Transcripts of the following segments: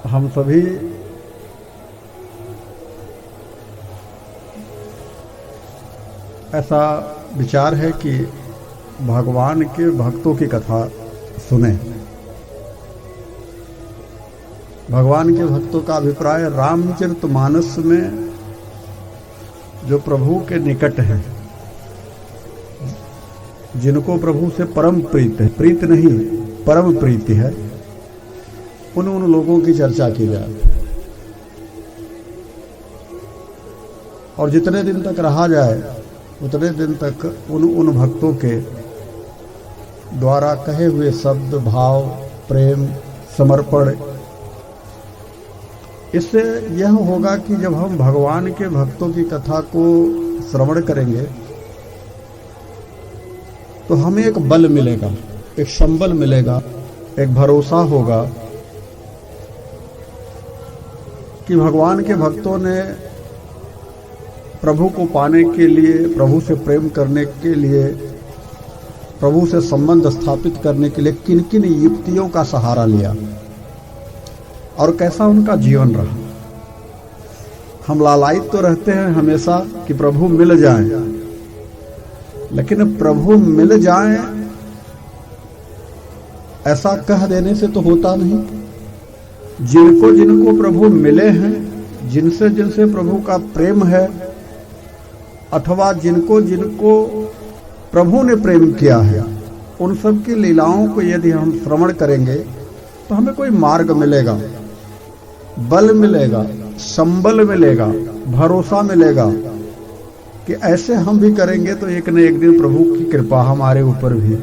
हम सभी ऐसा विचार है कि भगवान के भक्तों की कथा सुने। भगवान के भक्तों का अभिप्राय रामचरितमानस में जो प्रभु के निकट है, जिनको प्रभु से परम प्रीत है, प्रीत नहीं परम प्रीति है, उन लोगों की चर्चा की जाए। और जितने दिन तक रहा जाए उतने दिन तक उन भक्तों के द्वारा कहे हुए शब्द, भाव, प्रेम, समर्पण, इससे यह होगा कि जब हम भगवान के भक्तों की कथा को श्रवण करेंगे तो हमें एक बल मिलेगा, एक संबल मिलेगा, एक भरोसा होगा कि भगवान के भक्तों ने प्रभु को पाने के लिए, प्रभु से प्रेम करने के लिए, प्रभु से संबंध स्थापित करने के लिए किन किन युक्तियों का सहारा लिया और कैसा उनका जीवन रहा। हम लालायित तो रहते हैं हमेशा कि प्रभु मिल जाएं, लेकिन प्रभु मिल जाएं ऐसा कह देने से तो होता नहीं। जिनको जिनको प्रभु मिले हैं, जिनसे जिनसे प्रभु का प्रेम है, अथवा जिनको जिनको प्रभु ने प्रेम किया है, उन सब की लीलाओं को यदि हम श्रवण करेंगे तो हमें कोई मार्ग मिलेगा, बल मिलेगा, संबल मिलेगा, भरोसा मिलेगा कि ऐसे हम भी करेंगे तो एक न एक दिन प्रभु की कृपा हमारे ऊपर भी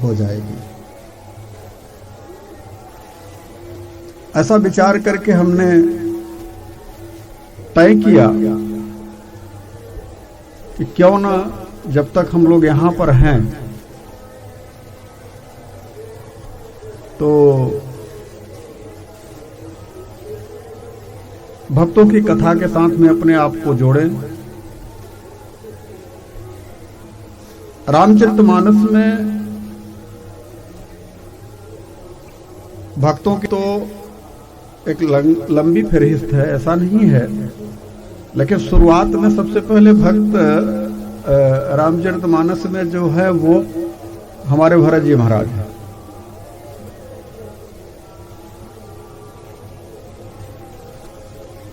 हो जाएगी। ऐसा विचार करके हमने तय किया कि क्यों ना जब तक हम लोग यहाँ पर हैं तो भक्तों की कथा के साथ में अपने आप को जोड़ें। रामचरितमानस में भक्तों की तो एक लंबी फहरिस्त है, ऐसा नहीं है, लेकिन शुरुआत में सबसे पहले भक्त रामचरितमानस में जो है वो हमारे भरत जी महाराज हैं।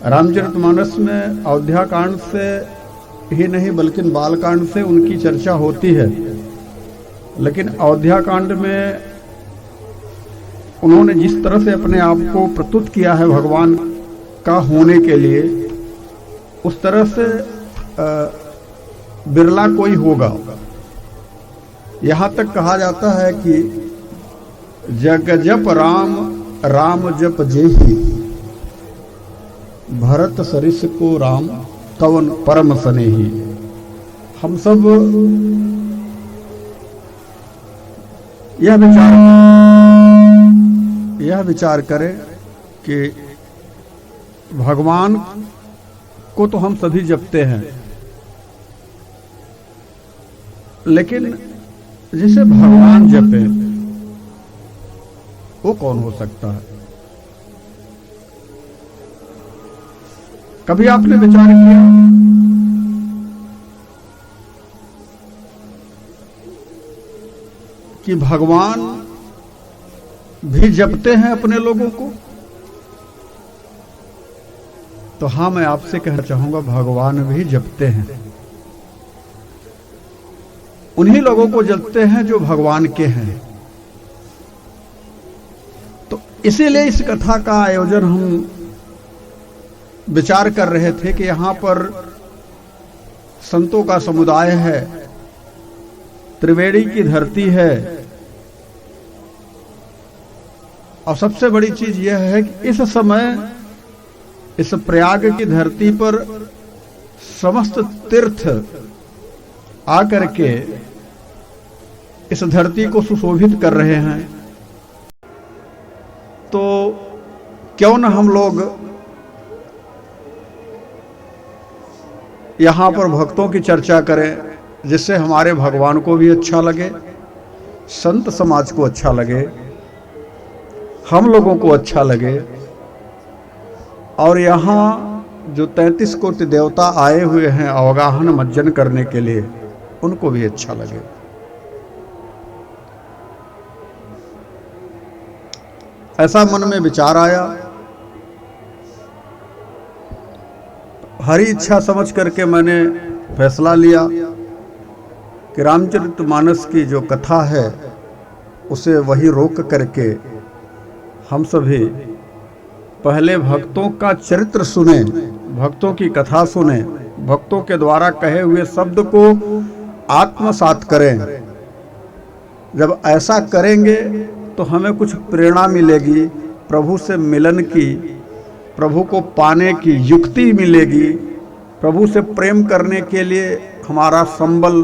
रामचरितमानस में अयोध्या कांड से ही नहीं बल्कि बाल कांड से उनकी चर्चा होती है, लेकिन अयोध्या कांड में उन्होंने जिस तरह से अपने आप को प्रस्तुत किया है भगवान का होने के लिए, उस तरह से बिरला कोई होगा। यहां तक कहा जाता है कि जग जप राम, राम जप जेहि, भरत सरिस को राम कवन परम स्नेही। हम सब यह विचार करें कि भगवान को तो हम सभी जपते हैं, लेकिन जिसे भगवान जपे वो कौन हो सकता है? कभी आपने विचार किया कि भगवान भी जपते हैं अपने लोगों को? तो हाँ, मैं आपसे कहना चाहूंगा, भगवान भी जपते हैं। उन्हीं लोगों को जपते हैं जो भगवान के हैं। तो इसीलिए इस कथा का आयोजन हम विचार कर रहे थे कि यहां पर संतों का समुदाय है, त्रिवेणी की धरती है, और सबसे बड़ी चीज यह है कि इस समय इस प्रयाग की धरती पर समस्त तीर्थ आकर के इस धरती को सुशोभित कर रहे हैं। तो क्यों न हम लोग यहां पर भक्तों की चर्चा करें, जिससे हमारे भगवान को भी अच्छा लगे, संत समाज को अच्छा लगे, हम लोगों को अच्छा लगे, और यहाँ जो 33 कोटि देवता आए हुए हैं अवगाहन मज्जन करने के लिए, उनको भी अच्छा लगे। ऐसा मन में विचार आया। हरी इच्छा समझ करके मैंने फैसला लिया कि रामचरितमानस की जो कथा है उसे वही रोक करके हम सभी पहले भक्तों का चरित्र सुने, भक्तों की कथा सुने, भक्तों के द्वारा कहे हुए शब्द को आत्मसात करें। जब ऐसा करेंगे तो हमें कुछ प्रेरणा मिलेगी, प्रभु से मिलन की, प्रभु को पाने की युक्ति मिलेगी, प्रभु से प्रेम करने के लिए हमारा संबल,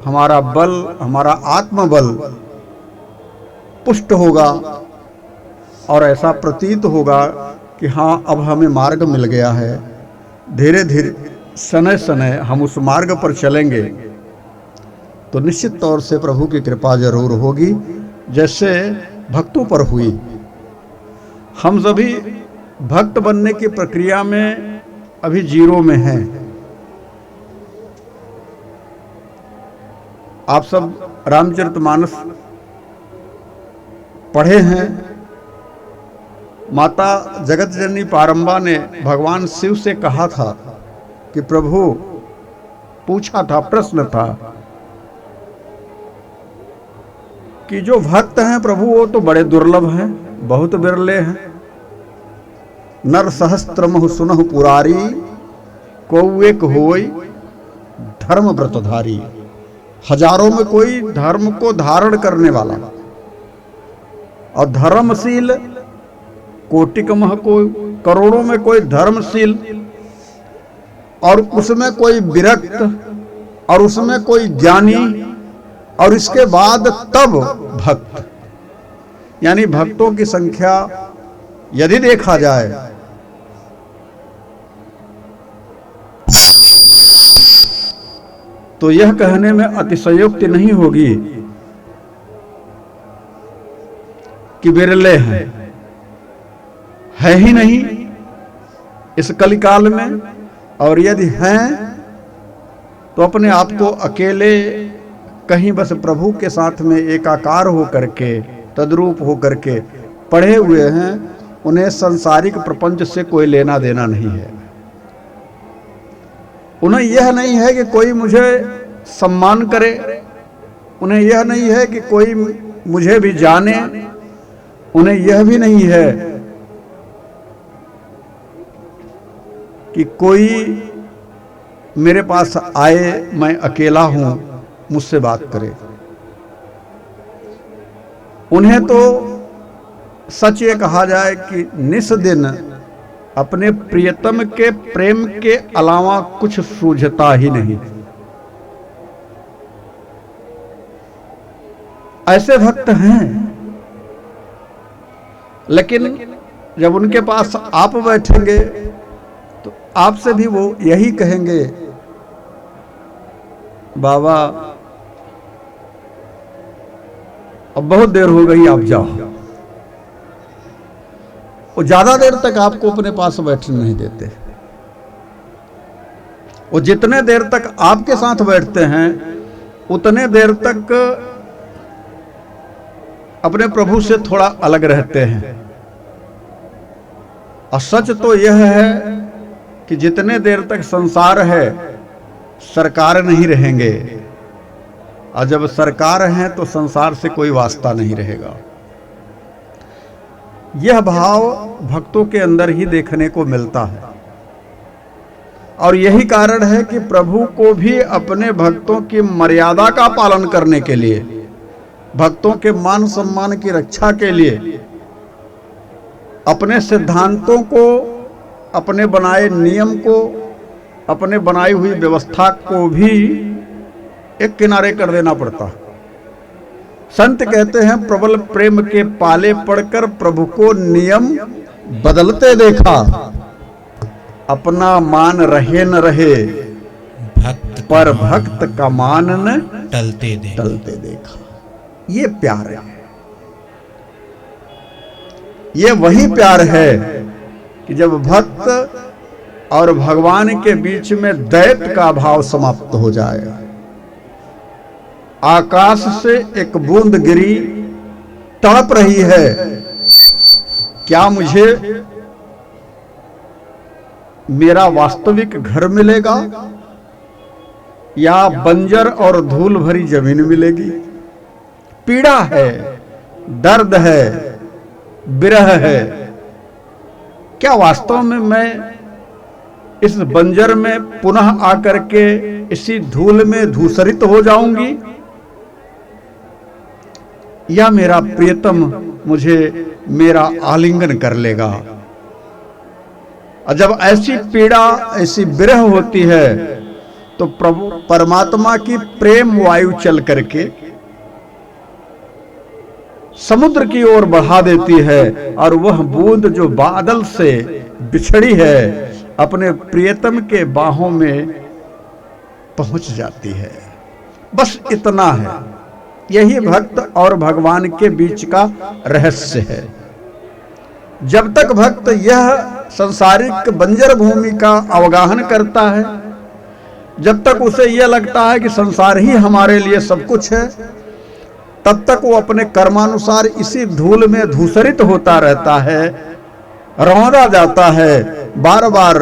हमारा बल, हमारा आत्मबल पुष्ट होगा और ऐसा प्रतीत होगा कि हाँ, अब हमें मार्ग मिल गया है। धीरे धीरे समय समय हम उस मार्ग पर चलेंगे तो निश्चित तौर से प्रभु की कृपा जरूर होगी, जैसे भक्तों पर हुई। हम सभी भक्त बनने की प्रक्रिया में अभी जीरो में हैं। आप सब रामचरितमानस पढ़े हैं। माता जगत जननी पारंबा ने भगवान शिव से कहा था कि प्रभु, पूछा था, प्रश्न था कि जो भक्त हैं प्रभु वो तो बड़े दुर्लभ हैं, बहुत बिरले हैं। नर सहस्त्रमहु सुनहु पुरारी, कौएक होय धर्म व्रतधारी। हजारों में कोई धर्म को धारण करने वाला और धर्मशील कोटिक मह कोई, करोड़ों में कोई धर्मशील और उसमें कोई विरक्त और उसमें कोई ज्ञानी और इसके बाद तब भक्त। यानी भक्तों की संख्या यदि देखा जाए तो यह कहने में अतिशयोक्ति नहीं होगी कि विरले हैं, है ही नहीं इस कलिकाल में। और यदि हैं तो अपने आप को अकेले कहीं बस प्रभु के साथ में एकाकार हो करके, तद्रूप हो करके पढ़े हुए हैं। उन्हें सांसारिक प्रपंच से कोई लेना देना नहीं है। उन्हें यह नहीं है कि कोई मुझे सम्मान करे, उन्हें यह नहीं है कि कोई मुझे भी जाने, उन्हें यह भी नहीं है कि कोई मेरे पास आए, मैं अकेला हूं, मुझसे बात करे। उन्हें तो सच ये कहा जाए कि निस दिन अपने प्रियतम के प्रेम के अलावा कुछ सूझता ही नहीं। ऐसे भक्त हैं, लेकिन जब उनके पास आप बैठेंगे तो आपसे भी वो यही कहेंगे, बाबा अब बहुत देर हो गई, आप जाओ। वो ज्यादा देर तक आपको अपने पास बैठने नहीं देते। वो जितने देर तक आपके साथ बैठते हैं उतने देर तक अपने प्रभु से थोड़ा अलग रहते हैं। और सच तो यह है कि जितने देर तक संसार है सरकार नहीं रहेंगे, और जब सरकार है तो संसार से कोई वास्ता नहीं रहेगा। यह भाव भक्तों के अंदर ही देखने को मिलता है। और यही कारण है कि प्रभु को भी अपने भक्तों की मर्यादा का पालन करने के लिए, भक्तों के मान सम्मान की रक्षा के लिए, अपने सिद्धांतों को, अपने बनाए नियम को, अपने बनाई हुई व्यवस्था को भी एक किनारे कर देना पड़ता। संत कहते हैं, प्रबल प्रेम के पाले पड़कर प्रभु को नियम बदलते देखा, अपना मान रहे न रहे, भक्त पर भक्त का मान न टलते देखा। ये प्यार है, ये वही प्यार है कि जब भक्त और भगवान के बीच में दैत्य का भाव समाप्त हो जाए, आकाश से एक बूंद गिरी, तड़प रही है, क्या मुझे मेरा वास्तविक घर मिलेगा या बंजर और धूल भरी जमीन मिलेगी? पीड़ा है, दर्द है, विरह है। क्या वास्तव में मैं इस बंजर में पुनः आकर के इसी धूल में धूसरित हो जाऊंगी, या मेरा प्रियतम मुझे मेरा आलिंगन कर लेगा? और जब ऐसी पीड़ा, ऐसी विरह होती है तो प्रभु परमात्मा की प्रेम वायु चल करके समुद्र की ओर बढ़ा देती है, और वह बूंद जो बादल से बिछड़ी है अपने प्रियतम के बाहों में पहुंच जाती है। बस इतना है। यही भक्त और भगवान के बीच का रहस्य है। जब तक भक्त यह संसारिक बंजर भूमि का अवगाहन करता है, जब तक उसे यह लगता है कि संसार ही हमारे लिए सब कुछ है, तब तक वो अपने कर्मानुसार इसी धूल में धूसरित होता रहता है, रौंदा जाता है, बार बार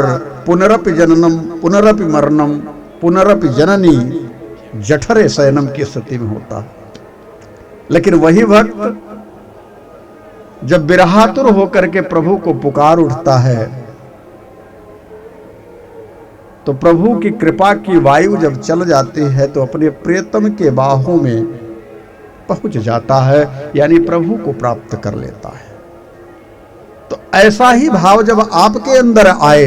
पुनरपि जननम पुनरपि मरणम पुनरपि जननी जठरे शयनम की स्थिति में होता है। लेकिन वही भक्त जब विरहातुर होकर के प्रभु को पुकार उठता है, तो प्रभु की कृपा की वायु जब चल जाती है तो अपने प्रियतम के बाहों में पहुंच जाता है, यानी प्रभु को प्राप्त कर लेता है। तो ऐसा ही भाव जब आपके अंदर आए,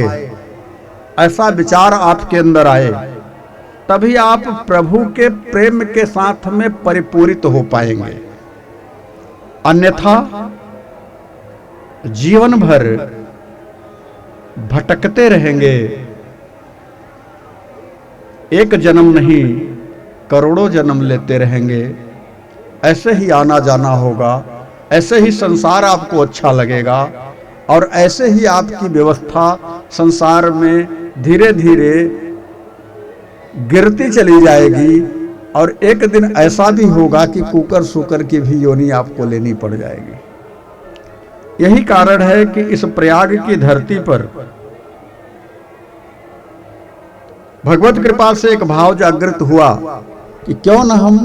ऐसा विचार आपके अंदर आए, तभी आप प्रभु के प्रेम के साथ में परिपूरित हो पाएंगे। अन्यथा जीवन भर भटकते रहेंगे। एक जन्म नहीं, करोड़ों जन्म लेते रहेंगे। ऐसे ही आना जाना होगा, ऐसे ही संसार आपको अच्छा लगेगा, और ऐसे ही आपकी व्यवस्था संसार में धीरे धीरे गिरती चली जाएगी, और एक दिन ऐसा भी होगा कि कुकर सुकर की भी योनि आपको लेनी पड़ जाएगी। यही कारण है कि इस प्रयाग की धरती पर भगवत कृपा से एक भाव जागृत हुआ कि क्यों न हम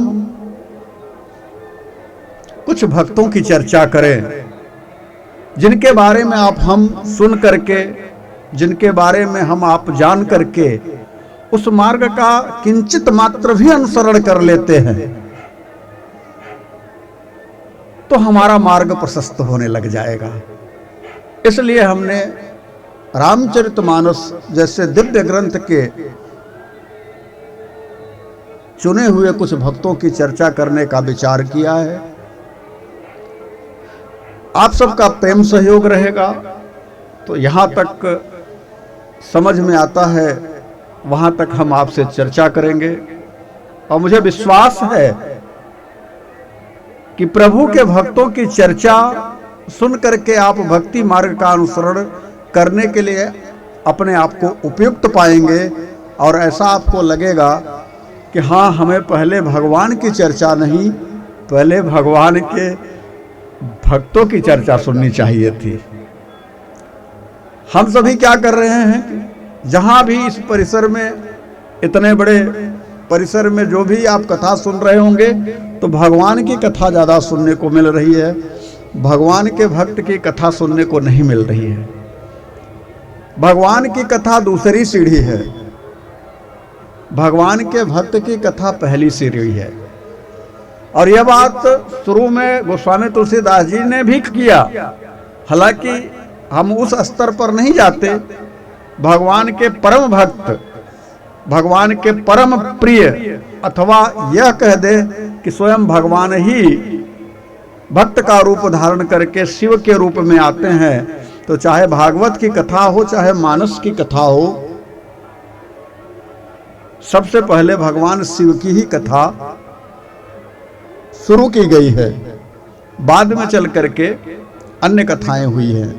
कुछ भक्तों की चर्चा करें, जिनके बारे में हम सुन करके, जिनके बारे में हम आप जान करके उस मार्ग का किंचित मात्र भी अनुसरण कर लेते हैं, तो हमारा मार्ग प्रशस्त होने लग जाएगा। इसलिए हमने रामचरितमानस जैसे दिव्य ग्रंथ के चुने हुए कुछ भक्तों की चर्चा करने का विचार किया है। आप सबका प्रेम सहयोग रहेगा तो यहां तक समझ में आता है, वहां तक हम आपसे चर्चा करेंगे। और मुझे विश्वास है कि प्रभु के भक्तों की चर्चा सुन करके आप भक्ति मार्ग का अनुसरण करने के लिए अपने आप को उपयुक्त पाएंगे, और ऐसा आपको लगेगा कि हाँ, हमें पहले भगवान की चर्चा नहीं, पहले भगवान के भक्तों की चर्चा सुननी चाहिए थी। हम सभी क्या कर रहे हैं कि जहां भी इस परिसर में, इतने बड़े परिसर में जो भी आप कथा सुन रहे होंगे, तो भगवान की कथा ज्यादा सुनने को मिल रही है, भगवान के भक्त की कथा सुनने को नहीं मिल रही है। भगवान की कथा दूसरी सीढ़ी है, भगवान के भक्त की कथा पहली सीढ़ी है। और यह बात शुरू में गोस्वामी तुलसीदास जी ने भी किया। हालांकि हम उस स्तर पर नहीं जाते। भगवान के परम भक्त, भगवान के परम प्रिय, अथवा यह कह दे कि स्वयं भगवान ही भक्त का रूप धारण करके शिव के रूप में आते हैं, तो चाहे भागवत की कथा हो, चाहे मानस की कथा हो, सबसे पहले भगवान शिव की ही कथा शुरू की गई है, बाद में चल करके अन्य कथाएं हुई हैं।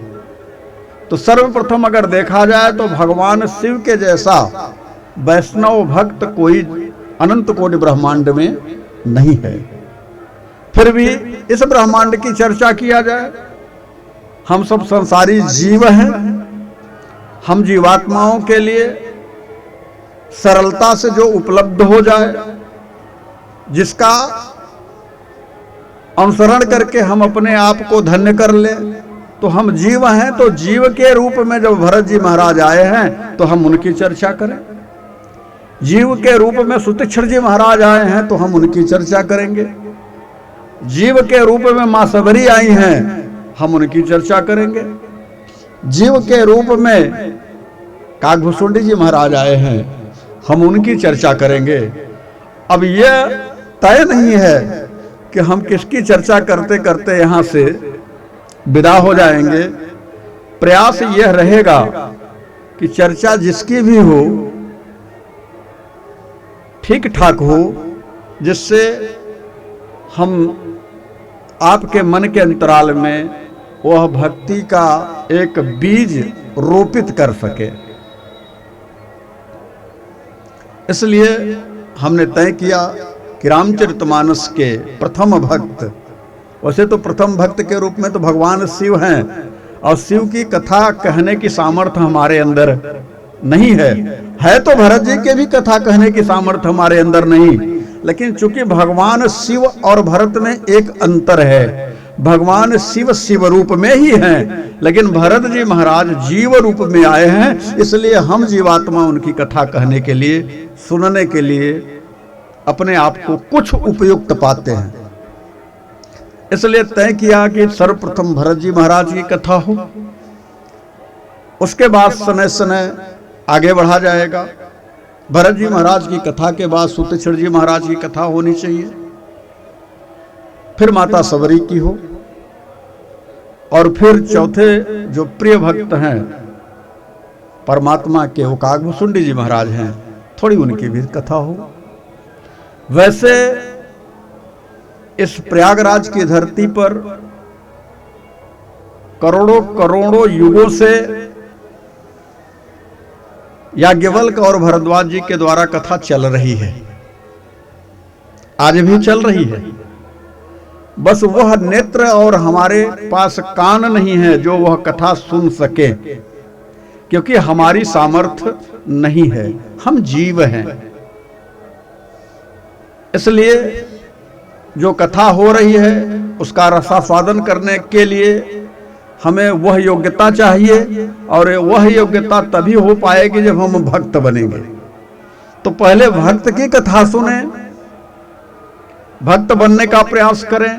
तो सर्वप्रथम अगर देखा जाए तो भगवान शिव के जैसा वैष्णव भक्त कोई अनंत कोटि ब्रह्मांड में नहीं है। फिर भी इस ब्रह्मांड की चर्चा किया जाए, हम सब संसारी जीव हैं। हम जीवात्माओं के लिए सरलता से जो उपलब्ध हो जाए, जिसका अनुसरण करके हम अपने आप को धन्य कर लें, तो हम जीव हैं। तो जीव के रूप में जब भरत जी महाराज आए हैं तो हम उनकी चर्चा करें। जीव के रूप में सुतीक्षण जी महाराज आए हैं तो हम उनकी चर्चा करेंगे। जीव के रूप में मां सबरी आई हैं, हम उनकी चर्चा करेंगे। जीव के रूप में काकभूषुंडी जी महाराज आए हैं, हम उनकी चर्चा करेंगे। अब यह तय नहीं है कि हम किसकी चर्चा करते करते यहां से विदा हो जाएंगे। प्रयास यह रहेगा कि चर्चा जिसकी भी हो ठीक ठाक हो, जिससे हम आपके मन के अंतराल में वह भक्ति का एक बीज रोपित कर सके। इसलिए हमने तय किया कि रामचरितमानस के प्रथम भक्त, वैसे तो प्रथम भक्त के रूप में तो भगवान शिव हैं, और शिव की कथा कहने की सामर्थ्य हमारे अंदर नहीं है तो भरत जी के भी कथा कहने की सामर्थ्य हमारे अंदर नहीं। लेकिन चूंकि भगवान शिव और भरत में एक अंतर है, भगवान शिव शिव रूप में ही हैं, लेकिन भरत जी महाराज जीव रूप में आए हैं। इसलिए हम जीवात्मा उनकी कथा कहने के लिए, सुनने के लिए अपने आप को कुछ उपयुक्त पाते हैं। इसलिए तय किया कि सर्वप्रथम भरत जी महाराज की कथा हो, उसके बाद समय समय आगे बढ़ा जाएगा। भरत जी महाराज की कथा के बाद सुतीक्षण जी महाराज की कथा होनी चाहिए, फिर माता सबरी की हो, और फिर चौथे जो प्रिय भक्त हैं परमात्मा के, वो काकभूषुंडी जी महाराज हैं, थोड़ी उनकी भी कथा हो। वैसे इस प्रयागराज की धरती पर करोड़ों करोड़ों युगों से याज्ञवल्क्य और भरद्वाज जी के द्वारा कथा चल रही है, आज भी चल रही है। बस वह नेत्र और हमारे पास कान नहीं है जो वह कथा सुन सके, क्योंकि हमारी सामर्थ्य नहीं है, हम जीव हैं। इसलिए जो कथा हो रही है उसका रसास्वादन करने के लिए हमें वह योग्यता चाहिए, और वह योग्यता तभी हो पाएगी जब हम भक्त बनेंगे। तो पहले भक्त की कथा सुने, भक्त बनने का प्रयास करें।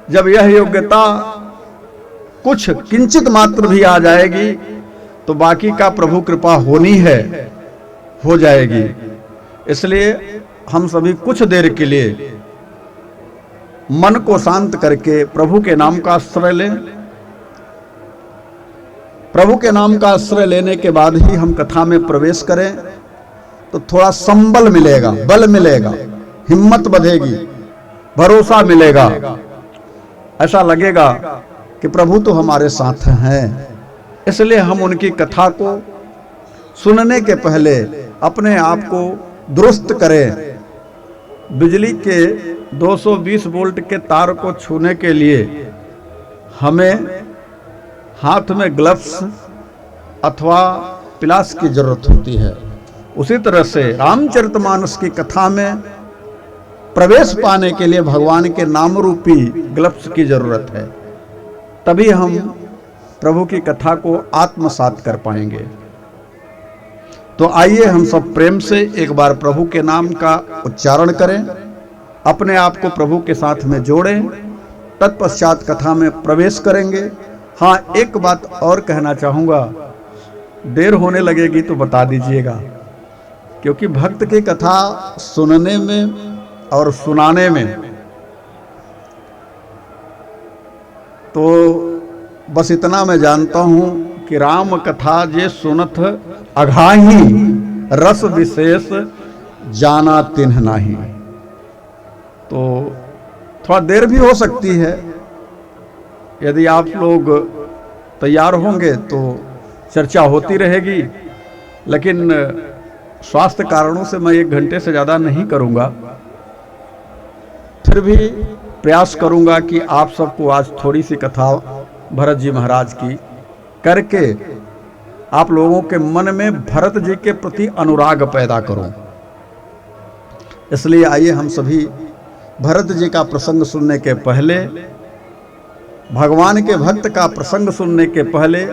जब यह योग्यता कुछ किंचित मात्र भी आ जाएगी तो बाकी का प्रभु कृपा होनी है, हो जाएगी। इसलिए हम सभी कुछ देर के लिए मन को शांत करके प्रभु के नाम का आश्रय लें। प्रभु के नाम का आश्रय लेने के बाद ही हम कथा में प्रवेश करें तो थोड़ा संबल मिलेगा, बल मिलेगा, हिम्मत बढ़ेगी, भरोसा मिलेगा। ऐसा लगेगा कि प्रभु तो हमारे साथ हैं। इसलिए हम उनकी कथा को सुनने के पहले अपने आप को दुरुस्त करें। बिजली के 220 वोल्ट के तार को छूने के लिए हमें हाथ में ग्लव्स अथवा प्लास की जरूरत होती है। उसी तरह से रामचरितमानस की कथा में प्रवेश पाने के लिए भगवान के नाम रूपी ग्लव्स की जरूरत है, तभी हम प्रभु की कथा को आत्मसात कर पाएंगे। तो आइए हम सब प्रेम से एक बार प्रभु के नाम का उच्चारण करें, अपने आप को प्रभु के साथ में जोड़ें, तत्पश्चात कथा में प्रवेश करेंगे। हाँ, एक बात और कहना चाहूँगा, देर होने लगेगी तो बता दीजिएगा, क्योंकि भक्त की कथा सुनने में और सुनाने में तो बस इतना मैं जानता हूँ कि राम कथा जे सुनत अघाही, रस विशेष जाना तिन्ह नाही। तो थोड़ा देर भी हो सकती है। यदि आप लोग तैयार होंगे तो चर्चा होती रहेगी, लेकिन स्वास्थ्य कारणों से मैं 1 घंटे से ज़्यादा नहीं करूँगा। फिर भी प्रयास करूँगा कि आप सबको आज थोड़ी सी कथा भरत जी महाराज की करके आप लोगों के मन में भरत जी के प्रति अनुराग पैदा करूं। इसलिए आइए हम सभी भरत जी का प्रसंग सुनने के पहले, भगवान के भक्त का प्रसंग सुनने के पहले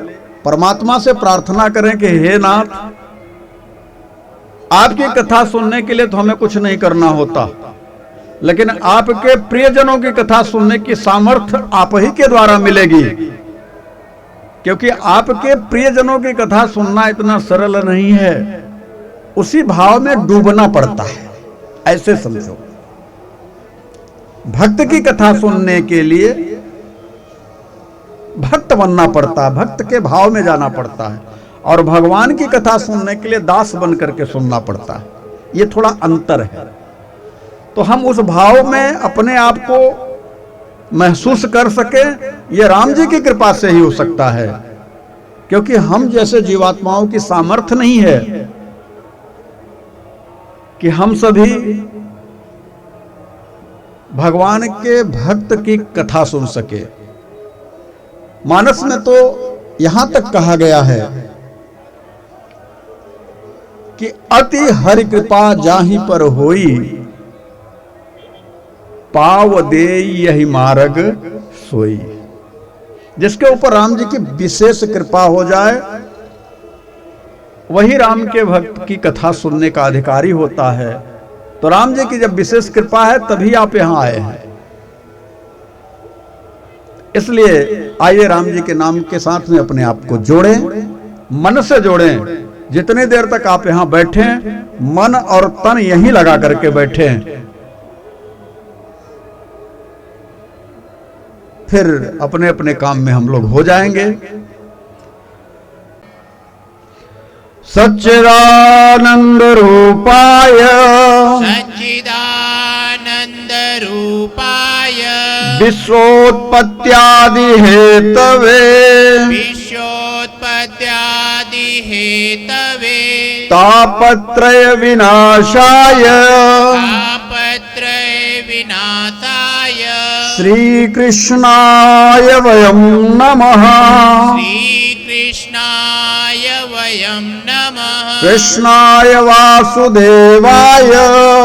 परमात्मा से प्रार्थना करें कि हे नाथ, आपकी कथा सुनने के लिए तो हमें कुछ नहीं करना होता, लेकिन आपके प्रियजनों की कथा सुनने की सामर्थ्य आप ही के द्वारा मिलेगी, क्योंकि आपके प्रियजनों की कथा सुनना इतना सरल नहीं है, उसी भाव में डूबना पड़ता है। ऐसे समझो, भक्त की कथा सुनने के लिए भक्त बनना पड़ता है, भक्त के भाव में जाना पड़ता है, और भगवान की कथा सुनने के लिए दास बन करके सुनना पड़ता है। ये थोड़ा अंतर है। तो हम उस भाव में अपने आप को महसूस कर सके, ये राम जी की कृपा से ही हो सकता है, क्योंकि हम जैसे जीवात्माओं की सामर्थ्य नहीं है कि हम सभी भगवान के भक्त की कथा सुन सके। मानस में तो यहां तक कहा गया है कि अति हरि कृपा जाहि पर होई, पाव दे यही मार्ग सोई। जिसके ऊपर राम जी की विशेष कृपा हो जाए, वही राम के भक्त की कथा सुनने का अधिकारी होता है। तो राम जी की जब विशेष कृपा है तभी आप यहां आए हैं। इसलिए आइए राम जी के नाम के साथ में अपने आप को जोड़ें, मन से जोड़ें। जितनी देर तक आप यहां बैठे, मन और तन यहीं लगा करके बैठे, फिर अपने अपने काम में हम लोग हो जाएंगे। सच्चिदानंद रूपाय, सच्चिदानंद रूपाय, विश्वोत्पत्त्यादि हेतवे, विश्वोत्पत्त्यादि हेतवे, तापत्रय विनाशाय, तापत्रय विनाशाय, श्रीकृष्णाय वयं नमः। श्रीकृष्णाय वयं नमः। कृष्णाय वासुदेवाय,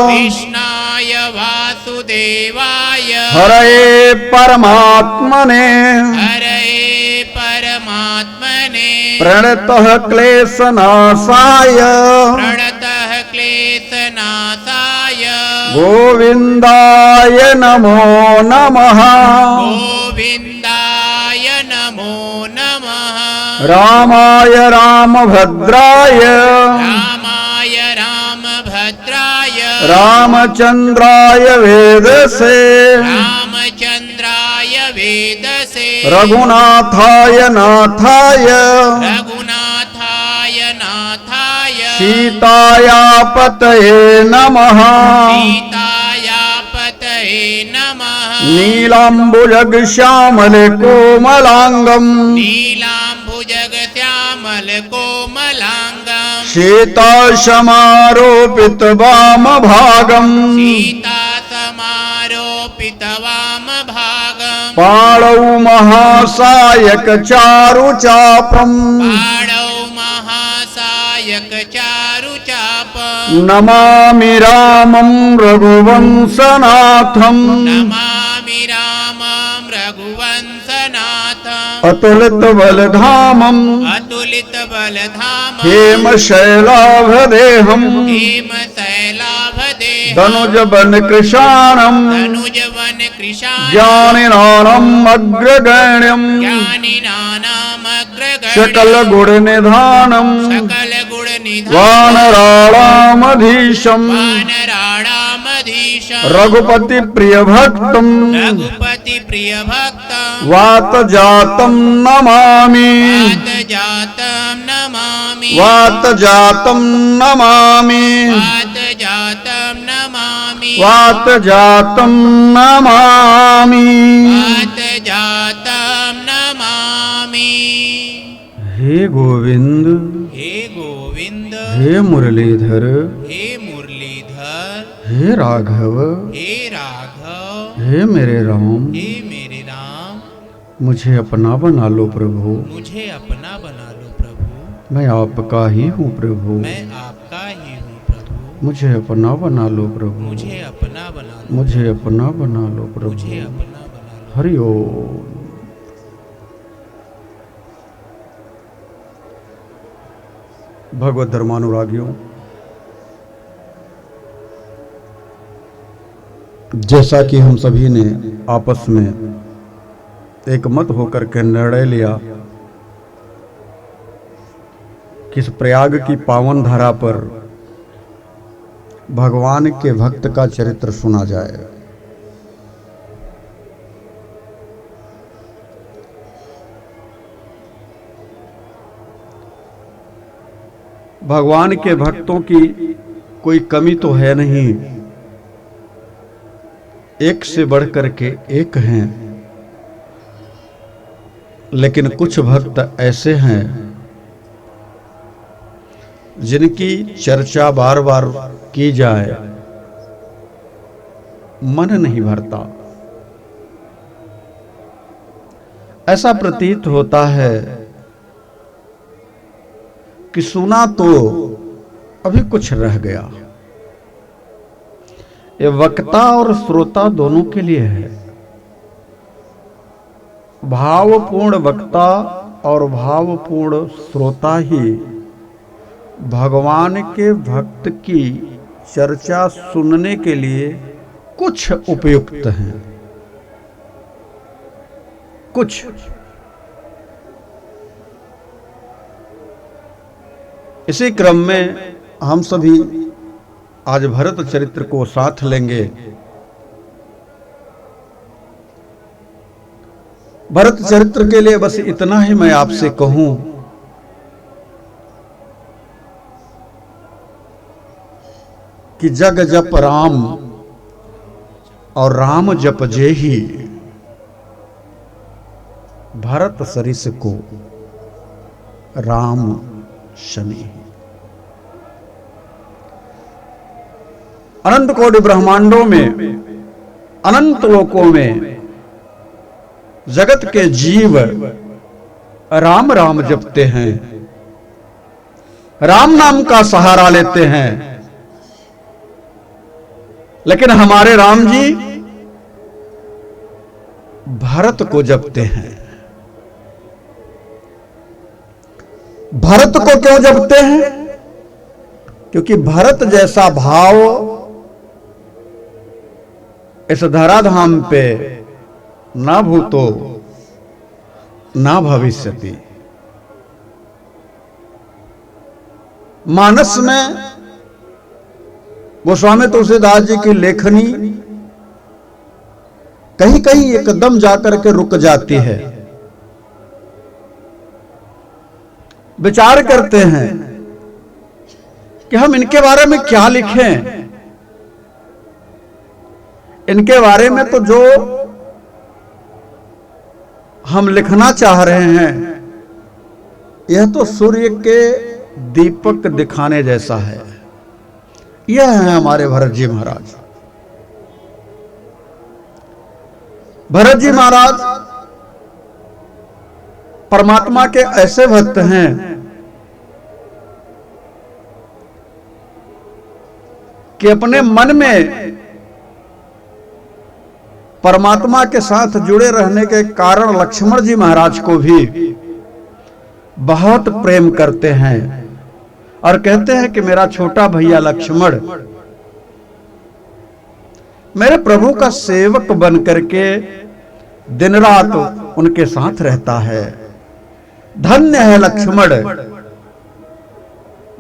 कृष्णाय वासुदेवाय, हरये परमात्मने, हरये परमात्मने, प्रणतः क्लेशनाशाय, प्रणतः क्लेशनाशाय, गोविन्दाय नमो नमः। गोविन्दाय नमो नमः। रामाय रामभद्राय, रामाय रामभद्राय, रामचन्द्राय वेदसे, रामचन्द्राय वेदसे, रघुनाथाय नाथाय, रघुनाथाय नाथाय, सीतायापतये नमः। सीतायापतये नमः। नीलाम्बुजग श्यामल कोमलांगम, नीलाम्बुजगश्यामल कोमलांगम, सीता समारोपित वाम भागम, सीता समारोपित वाम भागम, पाणौ महासायक चारु चापम, पाणौ महासायक चारु चापम, नमामि रामं रघुवंशनाथम, नमामि रामं रघुवंशनाथम्, अतुलित बलधामम, अतुलित बलधामम्, हेम शैलाभदेहम, हेमशैलाभदेहम्, धनुज बन कृशाणम, धनुजवन कृशाणम्, ज्ञानिनानम अग्रगण्यम, ज्ञानिनानामग्रगण्यम्, सकल गुण निधानम, सकल गुण निधानम्, वानराणामधीशम, वानराणामधीशम्, रघुपति प्रिय भक्तम, रघुपति प्रिय भक्तम्, वात जातम नमामि, वात जातं नमामि, वात जातम नमामि, वात जातं नमामि, वात जातम नमामि। वात जातं नमामि। हे गोविंद हे गोविंद हे मुरलीधर हे मुरलीधर हे राघव हे राघव हे मेरे राम हे मेरे राम मुझे अपना बना लो प्रभु। मुझे अपना बना लो प्रभु। मैं आपका ही हूँ प्रभु। मैं आपका ही हूँ प्रभु। मुझे अपना बना लो प्रभु। मुझे अपना बना लो। मुझे अपना बना लो प्रभु। मुझे अपना बना लो। हरि ओम। भगवत धर्मानुरागियों, जैसा कि हम सभी ने आपस में एक मत होकर के निर्णय लिया कि इस प्रयाग की पावन धारा पर भगवान के भक्त का चरित्र सुना जाए। भगवान के भक्तों की कोई कमी तो है नहीं, एक से बढ़कर के एक हैं, लेकिन कुछ भक्त ऐसे हैं जिनकी चर्चा बार बार की जाए मन नहीं भरता। ऐसा प्रतीत होता है कि सुना तो अभी कुछ रह गया। ये वक्ता और श्रोता दोनों के लिए है। भावपूर्ण वक्ता और भावपूर्ण श्रोता ही भगवान के भक्त की चर्चा सुनने के लिए कुछ उपयुक्त हैं। कुछ इसी क्रम में हम सभी आज भरत चरित्र को साथ लेंगे। भरत चरित्र के लिए बस इतना ही मैं आपसे कहूं कि जग जप राम और राम जप जेहि, भरत सरिस को राम शनि। अनंत कोटि ब्रह्मांडों में, अनंत लोकों में जगत के जीव राम राम जपते हैं, राम नाम का सहारा लेते हैं, लेकिन हमारे राम जी भरत को जपते हैं। भरत को क्यों जपते हैं? क्योंकि भरत जैसा भाव इस धराधाम पे ना भूतो ना भविष्यति। मानस में गोस्वामी तुलसीदास जी की लेखनी कहीं कहीं एकदम जाकर के रुक जाती है। विचार करते हैं कि हम इनके बारे में क्या लिखें। इनके बारे में तो जो हम लिखना चाह रहे हैं यह तो सूर्य के दीपक दिखाने जैसा है। यह है हमारे भरत जी महाराज। भरत जी महाराज परमात्मा के ऐसे भक्त हैं कि अपने मन में परमात्मा के साथ जुड़े रहने के कारण लक्ष्मण जी महाराज को भी बहुत प्रेम करते हैं और कहते हैं कि मेरा छोटा भैया लक्ष्मण मेरे प्रभु का सेवक बन करके दिन रात उनके साथ रहता है। धन्य है लक्ष्मण,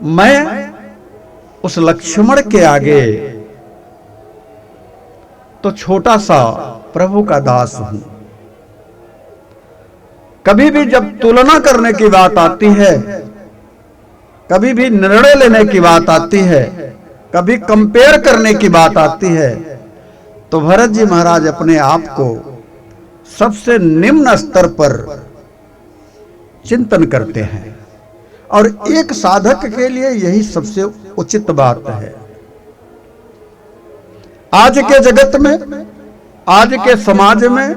मैं उस लक्ष्मण के आगे तो छोटा सा प्रभु का दास हूं। कभी भी जब तुलना करने की बात आती है, कभी भी निर्णय लेने की बात आती है, कभी कंपेयर करने की बात आती है, तो भरत जी महाराज अपने आप को सबसे निम्न स्तर पर चिंतन करते हैं। और एक साधक के लिए यही सबसे उचित बात है। आज के जगत में, आज के समाज में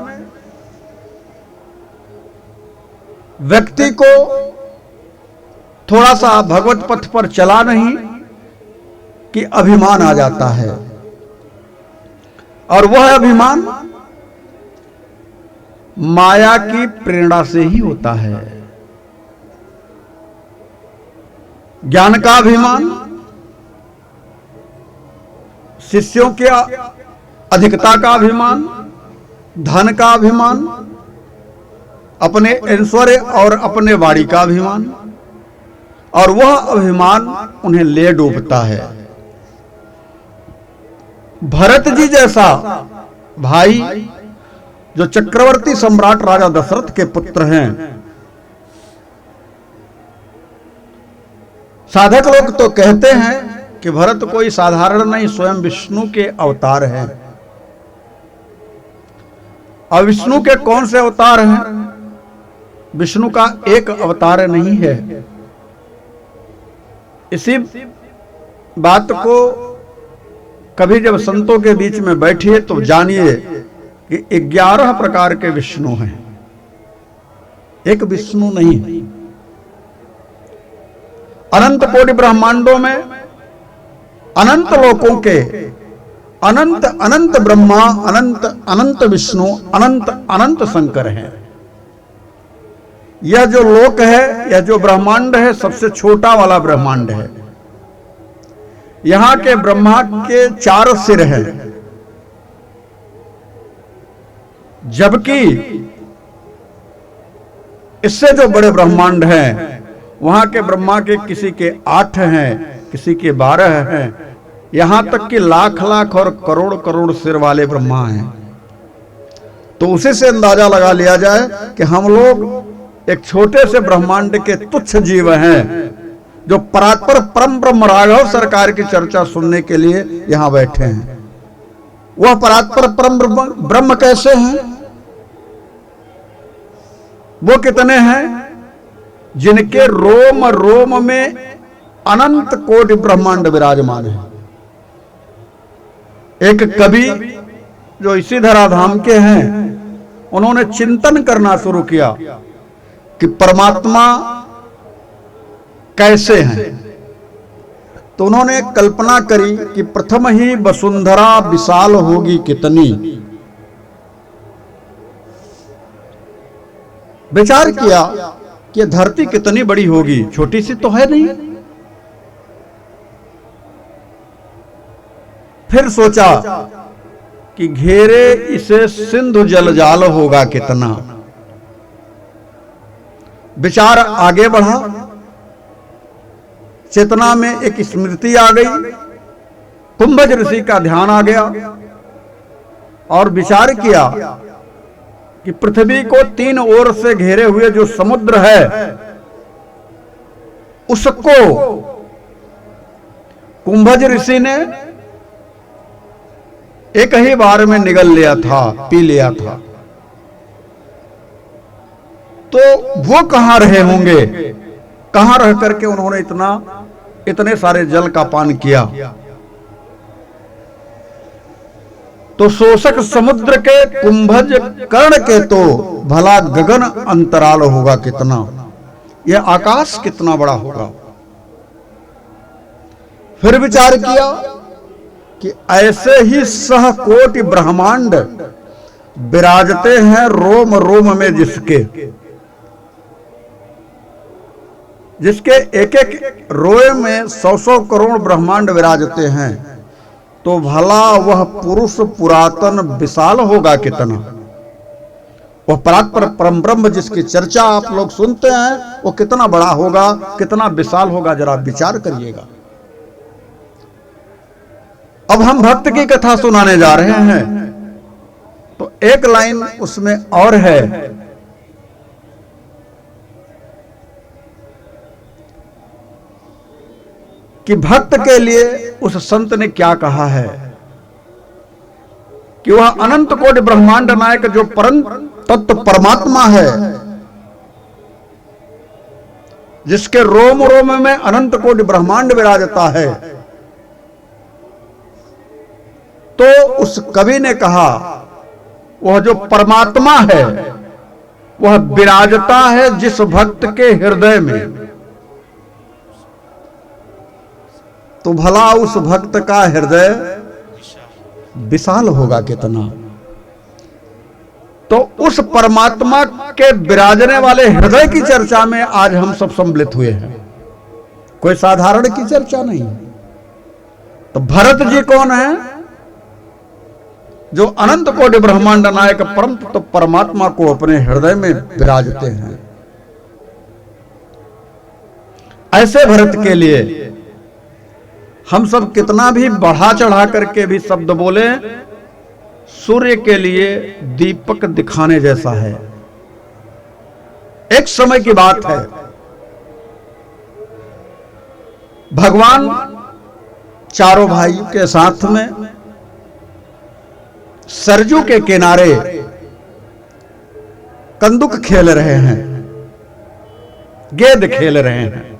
व्यक्ति को थोड़ा सा भगवत पथ पर चला नहीं कि अभिमान आ जाता है, और वह अभिमान माया की प्रेरणा से ही होता है। ज्ञान का अभिमान, शिष्यों के अधिकता का अभिमान, धन का अभिमान, अपने ऐश्वर्य और अपने वाणी का अभिमान, और वह अभिमान उन्हें ले डूबता है। भरत जी जैसा भाई, जो चक्रवर्ती सम्राट राजा दशरथ के पुत्र हैं, साधक लोग तो कहते हैं कि भरत कोई साधारण नहीं, स्वयं विष्णु के अवतार हैं। और विष्णु के कौन से अवतार हैं? विष्णु का एक अवतार नहीं है। इसी बात को कभी जब संतों के बीच में बैठिए तो जानिए कि 11 प्रकार के विष्णु हैं, एक विष्णु नहीं। अनंत कोटि ब्रह्मांडों में अनंत लोकों के अनंत अनंत ब्रह्मा, अनंत अनंत विष्णु, अनंत अनंत शंकर हैं। यह जो लोक है, यह जो ब्रह्मांड है, सबसे छोटा वाला ब्रह्मांड है। यहां के ब्रह्मा के 4 सिर हैं, जबकि इससे जो बड़े ब्रह्मांड हैं, वहां के ब्रह्मा के किसी के 8 हैं, किसी के 12 हैं, यहां तक कि लाख लाख और करोड़ करोड़ सिर वाले ब्रह्मा हैं। तो उसी से अंदाजा लगा लिया जाए कि हम लोग एक छोटे से ब्रह्मांड के तुच्छ जीव हैं, जो परात्पर परम ब्रह्म राघव सरकार की चर्चा सुनने के लिए यहां बैठे हैं। वह परात्पर परम ब्रह्म कैसे हैं? वो कितने हैं? जिनके रोम रोम में अनंत कोटि ब्रह्मांड विराजमान है। एक कवि जो इसी धराधाम के हैं, उन्होंने चिंतन करना शुरू किया कि परमात्मा कैसे हैं। तो उन्होंने कल्पना करी कि प्रथम ही वसुंधरा विशाल होगी कितनी। विचार किया कि धरती कितनी बड़ी होगी, छोटी सी तो है नहीं। फिर सोचा कि घेरे इसे सिंधु जलजाल होगा कितना। विचार आगे बढ़ा, चेतना में एक स्मृति आ गई, कुंभज ऋषि का ध्यान आ गया और विचार किया कि पृथ्वी को 3 ओर से घेरे हुए जो समुद्र है, उसको कुंभज ऋषि ने एक ही बार में निगल लिया था, पी लिया था। तो वो कहां रहे होंगे, कहां रह करके उन्होंने इतने सारे जल का पान किया। तो शोषक समुद्र के कुंभज कर्ण के तो भला गगन अंतराल होगा कितना, यह आकाश कितना बड़ा होगा। फिर विचार किया कि ऐसे ही सह कोटि ब्रह्मांड विराजते हैं रोम रोम में, जिसके एक एक रोए में 100-100 करोड़ ब्रह्मांड विराजते हैं। तो भला वह पुरुष पुरातन विशाल होगा कितना। वह परात्पर परम ब्रह्म जिसकी चर्चा आप लोग सुनते हैं, वो कितना बड़ा होगा, कितना विशाल होगा, जरा विचार करिएगा। अब हम भक्त की कथा सुनाने जा रहे हैं, तो एक लाइन उसमें और है कि भक्त के लिए उस संत ने क्या कहा है कि वह अनंत कोटि ब्रह्मांड नायक जो परम तत्व परमात्मा है, जिसके रोम रोम में अनंत कोटि ब्रह्मांड विराजता है, तो उस कवि ने कहा वह जो परमात्मा है वह विराजता है जिस भक्त के हृदय में, तो भला उस भक्त का हृदय विशाल होगा कितना। तो उस परमात्मा के विराजने वाले हृदय की चर्चा में आज हम सब सम्मिलित हुए हैं, कोई साधारण की चर्चा नहीं। तो भरत जी कौन है? जो अनंत कोटि ब्रह्मांड नायक परम तो परमात्मा को अपने हृदय में विराजते हैं। ऐसे भरत के लिए हम सब कितना भी बढ़ा चढ़ा करके भी शब्द बोले, सूर्य के लिए दीपक दिखाने जैसा है। एक समय की बात है, भगवान चारों भाई के साथ में सरजू के किनारे कंदुक खेल रहे हैं, गेंद खेल रहे हैं।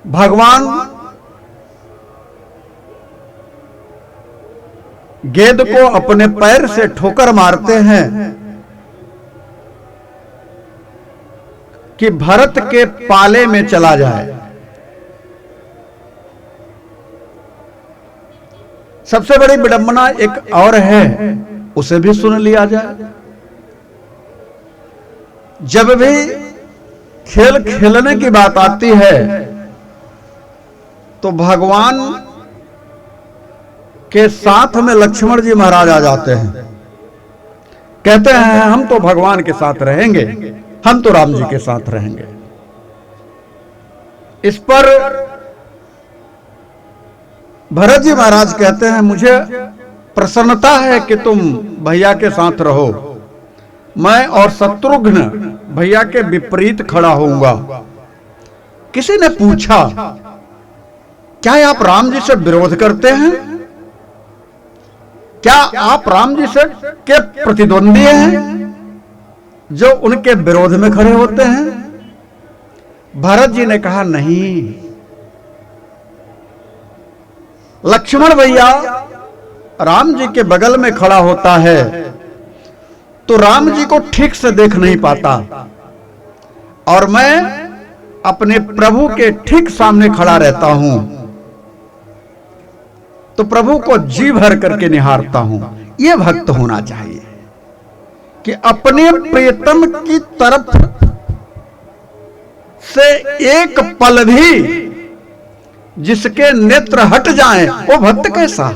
भगवान गेंद को अपने पैर से ठोकर मारते हैं कि भरत के पाले में चला जाए। सबसे बड़ी विडंबना एक और है, उसे भी सुन लिया जाए। जब भी खेल खेलने की बात आती है तो भगवान के साथ में लक्ष्मण जी महाराज आ जाते हैं, कहते हैं हम तो भगवान के साथ रहेंगे, हम तो राम जी के साथ रहेंगे। इस पर भरत जी महाराज कहते हैं मुझे प्रसन्नता है कि तुम भैया के साथ रहो, मैं और शत्रुघ्न भैया के विपरीत खड़ा होऊंगा। किसी ने पूछा क्या आप राम जी से विरोध करते हैं? क्या आप राम जी से के प्रतिद्वंदी हैं जो उनके विरोध में खड़े होते हैं? भरत जी ने कहा नहीं, लक्ष्मण भैया राम जी के बगल में खड़ा होता है तो राम जी को ठीक से देख नहीं पाता, और मैं अपने प्रभु के ठीक सामने खड़ा रहता हूं तो प्रभु को जी भर करके निहारता हूं। यह भक्त होना चाहिए कि अपने प्रियतम की तरफ से एक पल भी जिसके नेत्र हट जाएं, वो भक्त कैसा?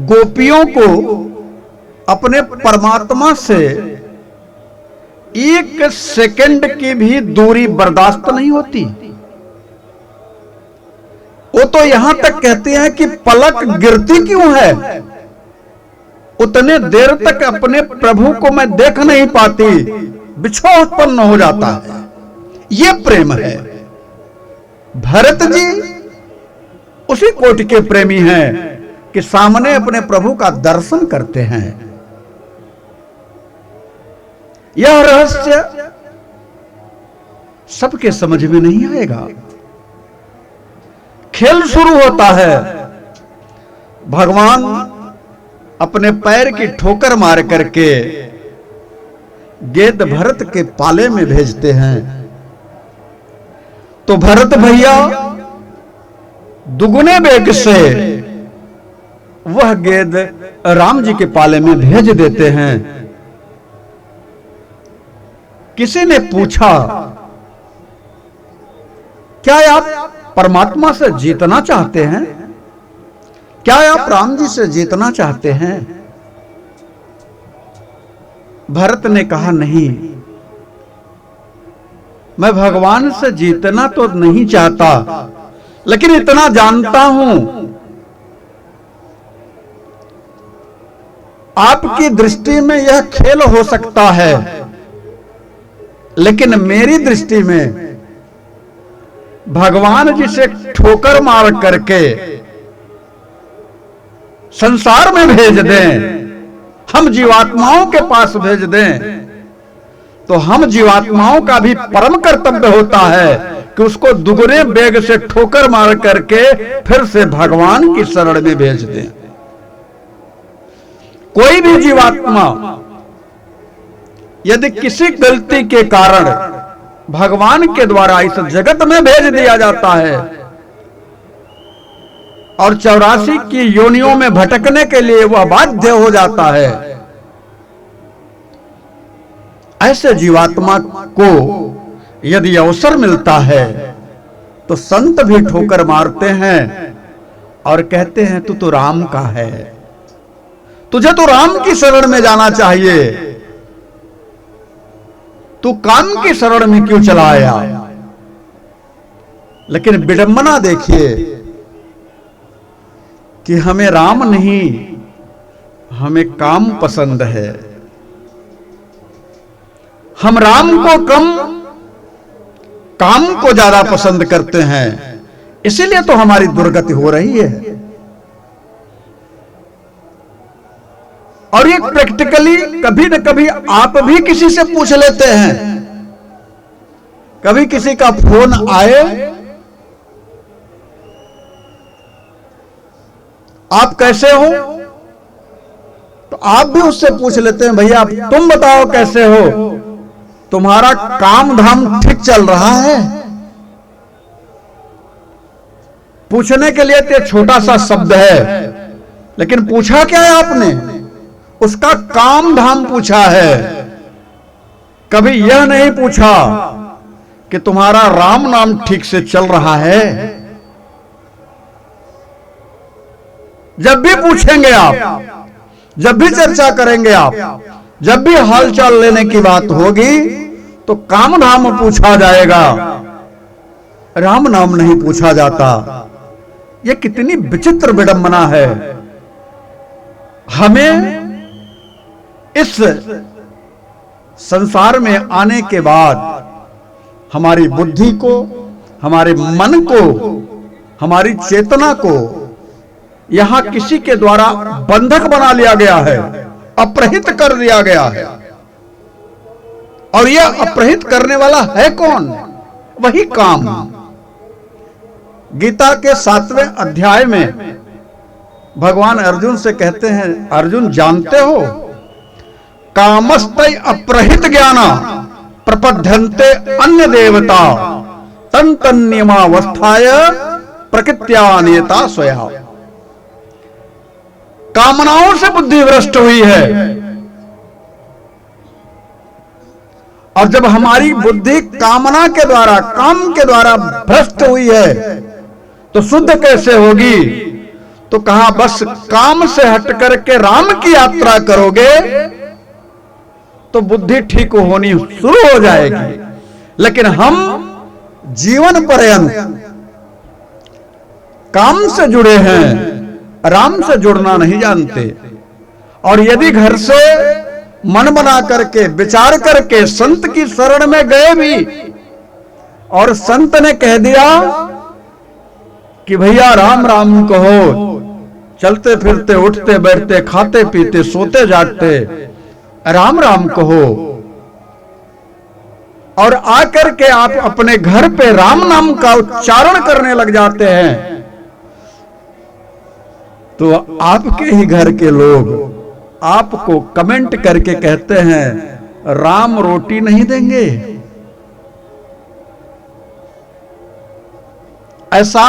गोपियों को अपने परमात्मा से एक सेकंड की भी दूरी बर्दाश्त नहीं होती। वो तो यहां तक कहते हैं कि पलक गिरती क्यों है, उतने देर तक अपने प्रभु को मैं देख नहीं पाती, बिछोह उत्पन्न हो जाता है। ये प्रेम है। भरत जी उसी कोटि के प्रेमी हैं कि सामने अपने प्रभु का दर्शन करते हैं। यह रहस्य सबके समझ में नहीं आएगा। खेल शुरू होता है, भगवान अपने पैर की ठोकर मार करके गेंद भरत के पाले में भेजते हैं, तो भरत भैया दुगुने वेग से वह गेंद राम जी के पाले में भेज देते हैं। किसी ने पूछा क्या आप परमात्मा से जीतना चाहते हैं? क्या आप राम जी से जीतना चाहते हैं? भरत ने कहा नहीं, मैं भगवान से जीतना तो नहीं चाहता, लेकिन इतना जानता हूं आपकी दृष्टि में यह खेल हो सकता है, लेकिन मेरी दृष्टि में भगवान जी से ठोकर मार करके संसार में भेज दें, हम जीवात्माओं के पास भेज दें, तो हम जीवात्माओं का भी परम कर्तव्य होता है कि उसको दुगने बेग से ठोकर मार करके फिर से भगवान की शरण में भेज दें। कोई भी जीवात्मा यदि किसी गलती के कारण भगवान के द्वारा इस जगत में भेज दिया जाता है और 84 की योनियों में भटकने के लिए वह बाध्य हो जाता है, ऐसे जीवात्मा को यदि अवसर मिलता है तो संत भी ठोकर मारते हैं और कहते हैं तू तो राम का है, तुझे तो राम की शरण में जाना चाहिए, तू काम की शरण में क्यों चला आया। लेकिन विडंबना देखिए कि हमें राम नहीं, हमें काम पसंद है। हम राम को कम, काम को ज्यादा पसंद करते हैं, इसीलिए तो हमारी दुर्गति हो रही है। और ये प्रैक्टिकली कभी न कभी आप भी किसी से पूछ लेते हैं, कभी किसी का फोन आए, आप कैसे हो, तो आप भी उससे पूछ लेते हैं भैया तुम बताओ कैसे हो, तुम्हारा काम धाम ठीक चल रहा है। पूछने के लिए तो छोटा सा शब्द है, लेकिन पूछा क्या है आपने, उसका काम धाम पूछा है। कभी यह नहीं पूछा कि तुम्हारा राम नाम ठीक से चल रहा है। जब भी पूछेंगे आप, जब भी चर्चा करेंगे आप, जब भी हालचाल लेने की बात होगी तो काम धाम पूछा जाएगा, राम नाम नहीं पूछा जाता। यह कितनी विचित्र विडंबना है। हमें इस संसार में आने के बाद हमारी बुद्धि को, हमारे मन को, हमारी चेतना को यहां किसी के द्वारा बंधक बना लिया गया है, अपहृत कर दिया गया है। और यह अपहृत करने वाला है कौन? वही काम। गीता के 7वें अध्याय में भगवान अर्जुन से कहते हैं, अर्जुन जानते हो कामस्तै अपहृत ज्ञाना प्रपद्यन्ते अन्य देवता तन तन्नियमावस्थाय प्रकृत्या नेता स्वया। कामनाओं से बुद्धि भ्रष्ट हुई है, और जब हमारी बुद्धि कामना के द्वारा, काम के द्वारा भ्रष्ट हुई है तो शुद्ध कैसे होगी? तो कहा बस काम से हट करके राम की यात्रा करोगे तो बुद्धि ठीक होनी शुरू हो जाएगी। लेकिन हम जीवन पर्यंत काम से जुड़े हैं, राम से जुड़ना नहीं जानते। और यदि घर से मन बना करके, विचार करके संत की शरण में गए भी और संत ने कह दिया कि भैया राम राम कहो, चलते फिरते उठते बैठते खाते पीते सोते जागते राम राम कहो, और आकर के आप अपने घर पे राम नाम का उच्चारण करने लग जाते हैं, तो आपके ही घर के लोग आपको कमेंट करके कहते हैं राम रोटी नहीं देंगे। ऐसा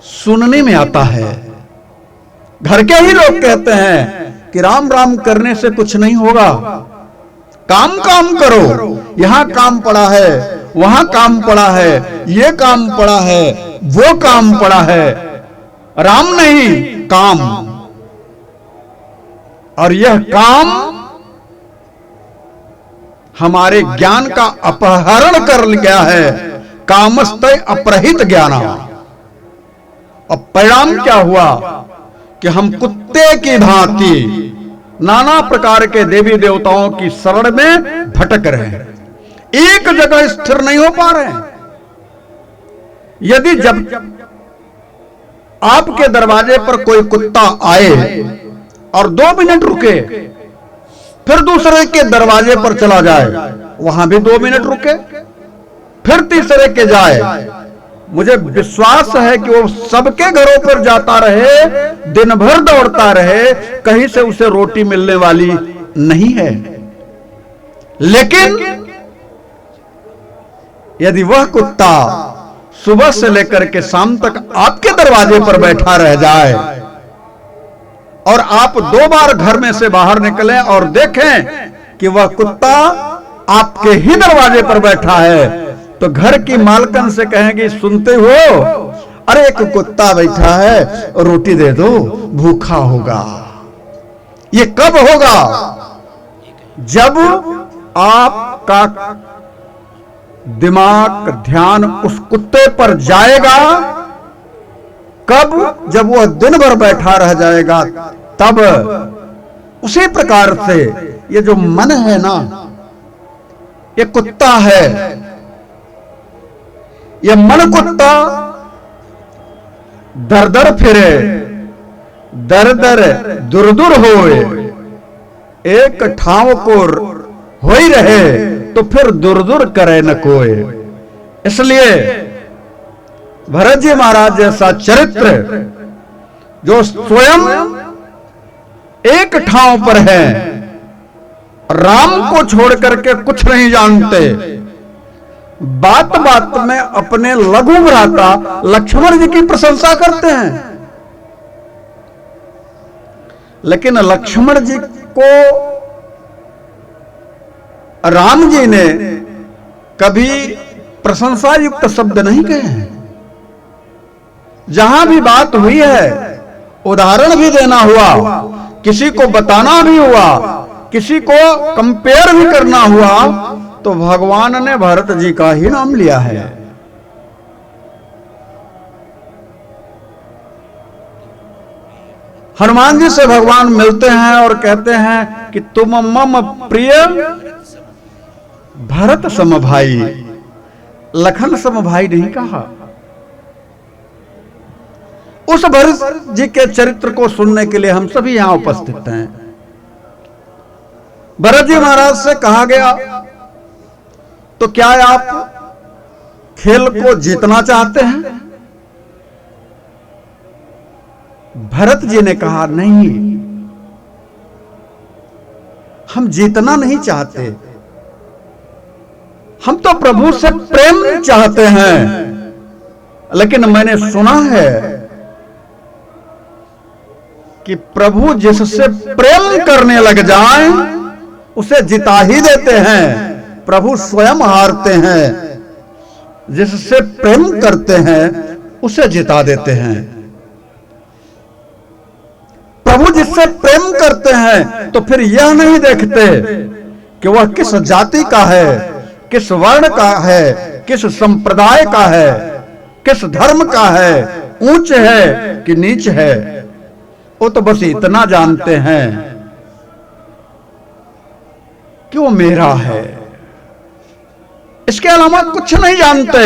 सुनने में आता है। घर के ही लोग कहते हैं कि राम राम करने से कुछ नहीं होगा, काम काम करो, यहां काम पड़ा है, वहां काम पड़ा है, ये काम पड़ा है, वो काम पड़ा है, राम नहीं काम। और यह काम हमारे ज्ञान का अपहरण कर गया है, कामस्तै अपहृत ज्ञाना। अब परिणाम क्या हुआ कि हम कुत्ते की भांति नाना प्रकार के देवी देवताओं की शरण में भटक रहे हैं, एक जगह स्थिर नहीं हो पा रहे हैं। यदि जब आपके दरवाजे पर कोई कुत्ता आए और 2 मिनट रुके फिर दूसरे के दरवाजे पर चला जाए, वहां भी 2 मिनट रुके, फिर तीसरे के जाए। मुझे विश्वास है कि वो सबके घरों पर जाता रहे, दिन भर दौड़ता रहे, कहीं से उसे रोटी मिलने वाली नहीं है। लेकिन यदि वह कुत्ता सुबह से लेकर के शाम तक आपके दरवाजे पर बैठा रह जाए और आप 2 बार घर में से बाहर निकलें और देखें कि वह कुत्ता आपके ही दरवाजे पर बैठा है, तो घर की मालकन से कहेंगे, सुनते हो, अरे एक कुत्ता बैठा है, रोटी दे दो, भूखा होगा। ये कब होगा? जब आपका दिमाग, ध्यान उस कुत्ते पर जाएगा। कब? जब वह दिन भर बैठा रह जाएगा, तब। उसी प्रकार से ये जो मन है ना, ये कुत्ता है। ये मन कुत्ता दर दर फिरे, दर दर दुर दुर होए, एक ठाव को हो ही रहे, तो फिर दूर दूर करे न कोई। इसलिए भरत जी महाराज जैसा चरित्र, जो स्वयं एक ठाव पर है, राम को छोड़ करके कुछ नहीं जानते, बात बात में अपने लघु भ्राता लक्ष्मण जी की प्रशंसा करते हैं। लेकिन लक्ष्मण जी को राम जी ने कभी प्रशंसा युक्त शब्द नहीं कहे हैं। जहां भी बात हुई है, उदाहरण भी देना हुआ, किसी को बताना भी हुआ, किसी को कंपेयर भी करना हुआ, तो भगवान ने भरत जी का ही नाम लिया है। हनुमान जी से भगवान मिलते हैं और कहते हैं कि तुम मम प्रिय भरत सम भाई। लखन सम भाई नहीं कहा। उस भरत जी के चरित्र को सुनने के लिए हम सभी यहां उपस्थित हैं। भरत जी महाराज से कहा गया, तो क्या आप खेल को जीतना चाहते हैं? भरत जी ने कहा, नहीं, हम जीतना नहीं चाहते, हम तो प्रभु से प्रेम चाहते हैं। लेकिन मैंने सुना है कि प्रभु जिससे प्रेम करने लग जाए उसे जिता ही देते हैं। प्रभु स्वयं हारते हैं, जिससे प्रेम करते हैं उसे जिता देते हैं। प्रभु जिससे प्रेम करते हैं तो फिर यह नहीं देखते कि वह किस जाति का है, किस वर्ण का है, किस संप्रदाय का है, किस धर्म का है, ऊंच है कि नीच है। वो तो बस इतना जानते हैं कि वो मेरा है, इसके अलावा कुछ नहीं जानते।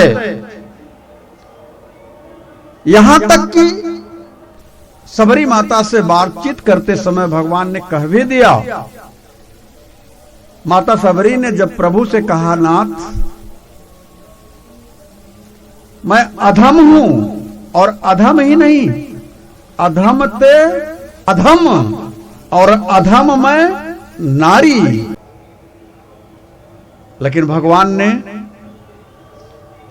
यहां तक कि सबरी माता से बातचीत करते समय भगवान ने कह भी दिया। माता सबरी ने जब प्रभु से कहा, नाथ मैं अधम हूं, और अधम ही नहीं, अधम ते अधम, और अधम में नारी। लेकिन भगवान ने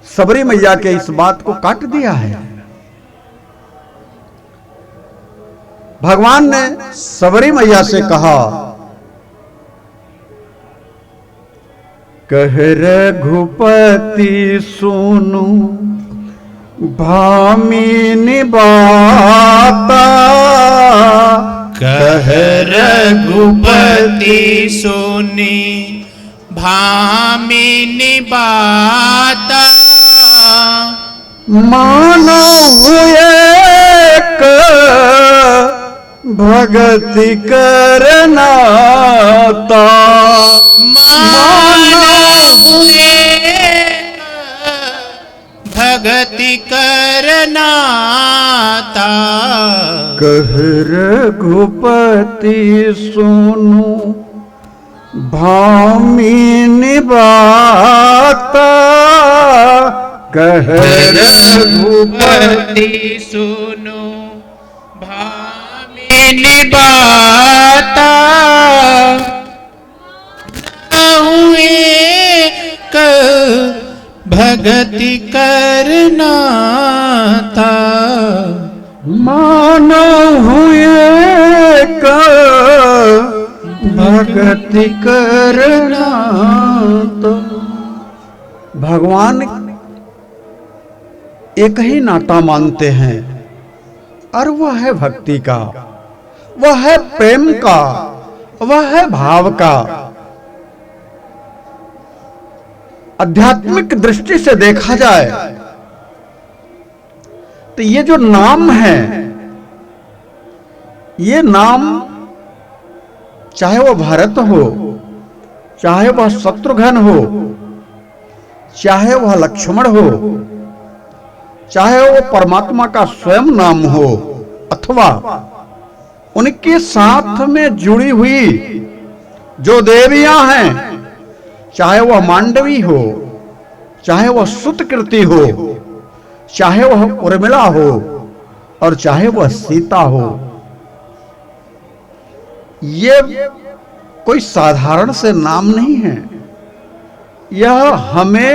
सबरी मैया के इस बात को काट दिया है। भगवान ने सबरी मैया से कहा, कह रघुपति सुनु भामिनी बाता। कह रघुपति सुनी भामिनी बाता। मानो एक भगति करना ता। मानो एक भगति करना ता। कह रघुपति सुनु भामिनी बात कह रघुपति सुनो भामिनी बात हुए भगति करना था मानो हुए भगति करना तो भगवान एक ही नाता मानते हैं और वह है भक्ति का, वह है प्रेम का, वह है भाव का। आध्यात्मिक दृष्टि से देखा जाए तो ये जो नाम है, ये नाम चाहे वह भरत हो, चाहे वह शत्रुघ्न हो, चाहे वह लक्ष्मण हो, चाहे वह परमात्मा का स्वयं नाम हो, अथवा उनके साथ में जुड़ी हुई जो देवियां हैं, चाहे वह मांडवी हो, चाहे वह सुतकृति हो, चाहे वह उर्मिला हो और चाहे वह सीता हो, ये कोई साधारण से नाम नहीं है। यह हमें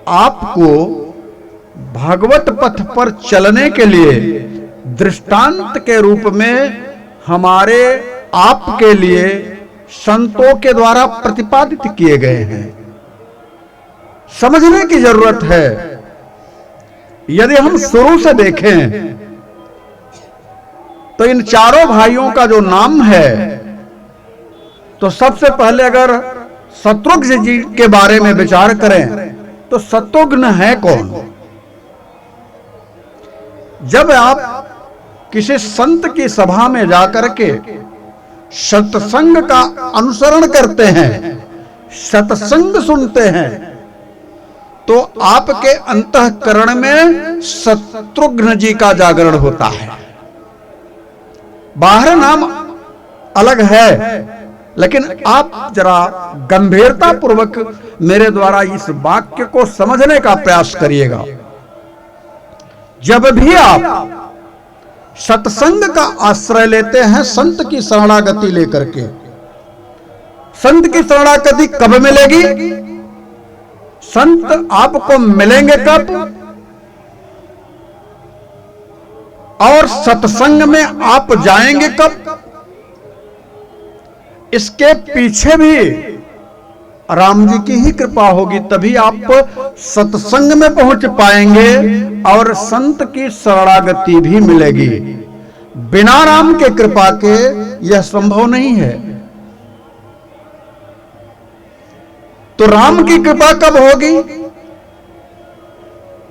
आपको भागवत पथ पर चलने के लिए दृष्टांत के रूप में हमारे आपके लिए संतों के द्वारा प्रतिपादित किए गए हैं। समझने की जरूरत है। यदि हम शुरू से देखें तो इन चारों भाइयों का जो नाम है, तो सबसे पहले अगर शत्रुघ्न जी के बारे में विचार करें तो शत्रुघ्न है कौन? जब आप किसी संत की सभा में जाकर के सत्संग का अनुसरण करते हैं, सत्संग सुनते हैं, तो आपके अंतःकरण में शत्रुघ्न जी का जागरण होता है। बाहर नाम अलग है, लेकिन आप जरा गंभीरता पूर्वक मेरे द्वारा इस वाक्य को समझने का प्रयास करिएगा। जब भी आप सत्संग का आश्रय लेते हैं, संत की शरणागति लेकर के, संत की शरणागति कब मिलेगी? संत आपको मिलेंगे कब? और सत्संग में आप जाएंगे कब? इसके पीछे भी राम जी की ही कृपा होगी, तभी आप सत्संग में पहुंच पाएंगे और संत की शरणागति भी मिलेगी। बिना राम के कृपा के यह संभव नहीं है। तो राम की कृपा कब होगी?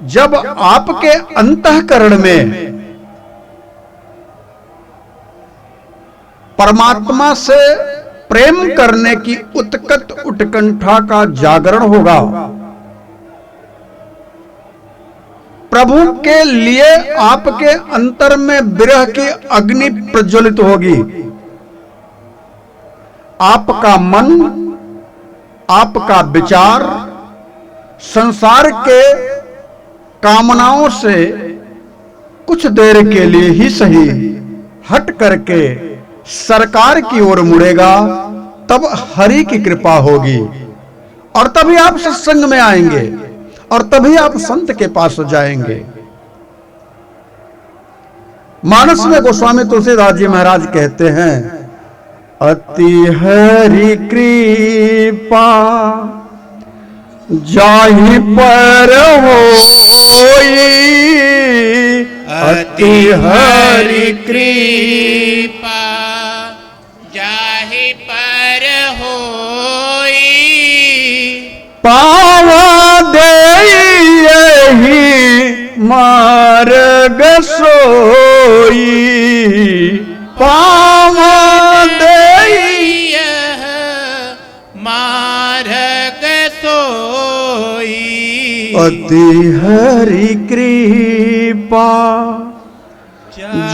जब आपके अंतःकरण में परमात्मा से प्रेम करने की उत्कट उत्कंठा का जागरण होगा। प्रभु के लिए आपके अंतर में विरह की अग्नि प्रज्वलित होगी। आपका मन, आपका विचार संसार के कामनाओं से कुछ देर के लिए ही सही हट करके सरकार की ओर मुड़ेगा, तब हरि की कृपा होगी और तभी आप सत्संग में आएंगे और तभी आप संत के पास जाएंगे। मानस में गोस्वामी तुलसीदास जी महाराज कहते हैं, अति हरि कृपा जाहि पर होई, अति हरि कृपा जाहि पर होई, पावा देहि मार्ग सोई, पावा देहि मार्ग सोई, अति हरि कृपा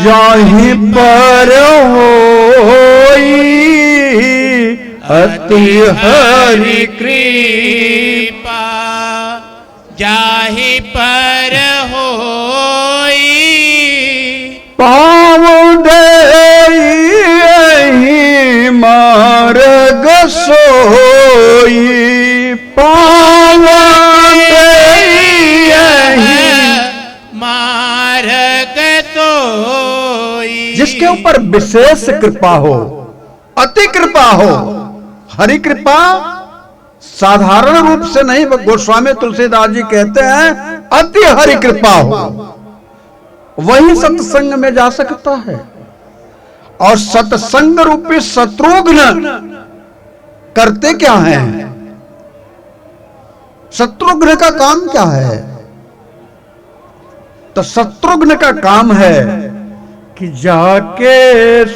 जाहि पर होई, अति हरि कृपा जाहि पर होई पाँव देहि मार्ग सोई पाँव देहि मार्ग सोई। जिसके ऊपर विशेष कृपा हो, अति कृपा हो। हरि कृपा साधारण रूप से नहीं, गोस्वामी तुलसीदास जी कहते हैं अति हरि कृपा हो, वही सत्संग में जा सकता है। और सत्संग रूपी शत्रुघ्न करते क्या है? शत्रुघ्न का काम क्या है? तो शत्रुघ्न का काम है कि जाके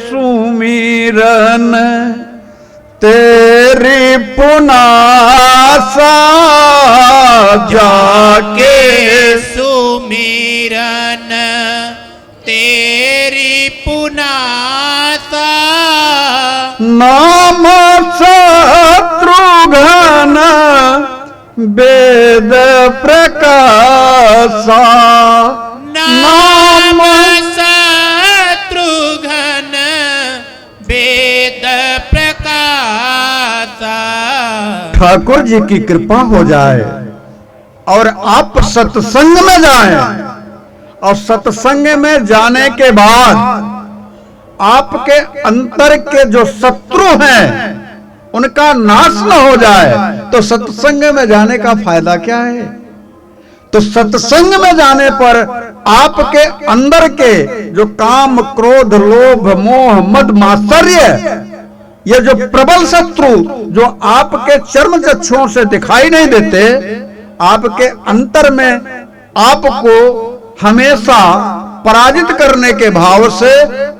सुमिरन तेरी पुनासा, जाके सुमिरन तेरी पुनासा नाम शत्रुघ्न वेद प्रकाशा नाम शत्रुघ्न वेद प्रकाशा। ठाकुर जी की कृपा हो जाए और आप सत्संग में जाएं, और सत्संग में जाने के बाद आपके अंतर के जो शत्रु हैं उनका नाश न हो जाए तो सत्संग में जाने का फायदा क्या है? तो सत्संग में जाने पर आपके अंदर के जो काम, क्रोध, लोभ, मोह, मद, मात्सर्य, ये जो प्रबल शत्रु जो आपके चर्म चक्षुओं से दिखाई नहीं देते, आपके अंतर में आपको हमेशा पराजित करने के भाव से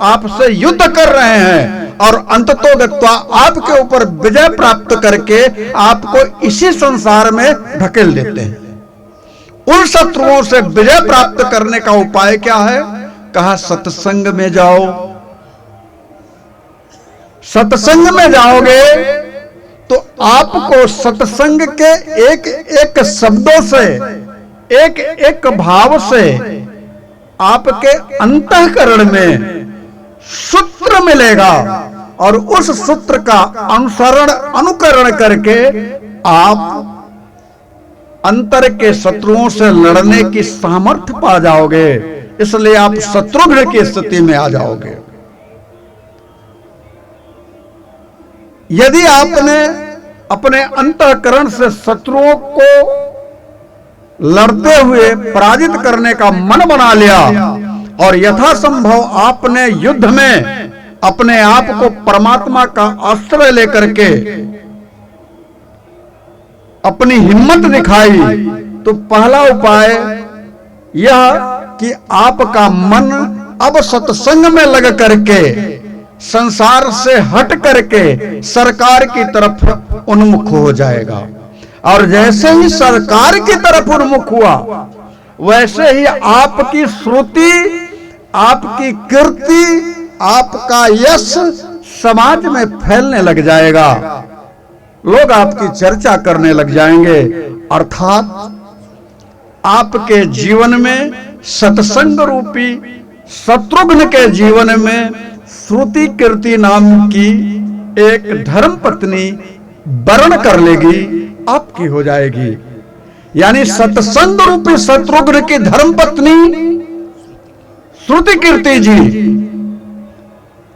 आपसे युद्ध कर रहे हैं और अंततोगत्वा आपके ऊपर विजय प्राप्त करके आपको इसी संसार में ढकेल देते हैं। उन शत्रुओं से विजय प्राप्त करने का उपाय क्या है? कहा सत्संग में जाओ। सत्संग में जाओगे तो आपको सत्संग के एक एक शब्दों से, एक एक भाव से आपके अंतःकरण में सूत्र मिलेगा और उस सूत्र का अनुसरण, अनुकरण करके आप अंतर के शत्रुओं से लड़ने की सामर्थ्य पा जाओगे। इसलिए आप शत्रुघ्न की स्थिति में आ जाओगे। यदि आपने अपने अंतःकरण से शत्रुओं को लड़ते हुए पराजित करने का मन बना लिया और यथासंभव आपने युद्ध में अपने आप को परमात्मा का आश्रय लेकर के अपनी हिम्मत दिखाई, तो पहला उपाय यह कि आपका मन अब सत्संग में लग करके संसार से हट करके सरकार की तरफ उन्मुख हो जाएगा। और जैसे ही सरकार की तरफ उन्मुख हुआ, वैसे ही आपकी श्रुति, आपकी कीर्ति, आपका यश समाज में फैलने लग जाएगा। लोग आपकी चर्चा करने लग जाएंगे। अर्थात आपके जीवन में सत्संग रूपी शत्रुघ्न के जीवन में श्रुति कीर्ति नाम की एक धर्म पत्नी वर्ण कर लेगी, आपकी हो जाएगी। यानी सत्संग रूपी शत्रुघ्न की धर्म पत्नी श्रुति कीर्ति जी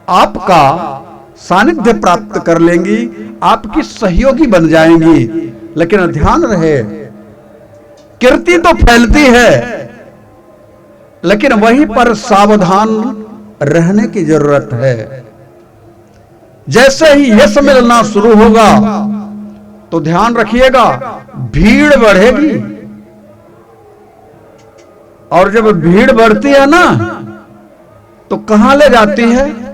आपका सानिध्य प्राप्त कर लेंगी, आपकी सहयोगी बन जाएंगी। लेकिन ध्यान रहे, कीर्ति तो फैलती है, लेकिन वहीं पर सावधान रहने की जरूरत है। जैसे ही यश मिलना शुरू होगा तो ध्यान रखिएगा, भीड़ बढ़ेगी। और जब भीड़ बढ़ती है ना, तो कहां ले जाती है?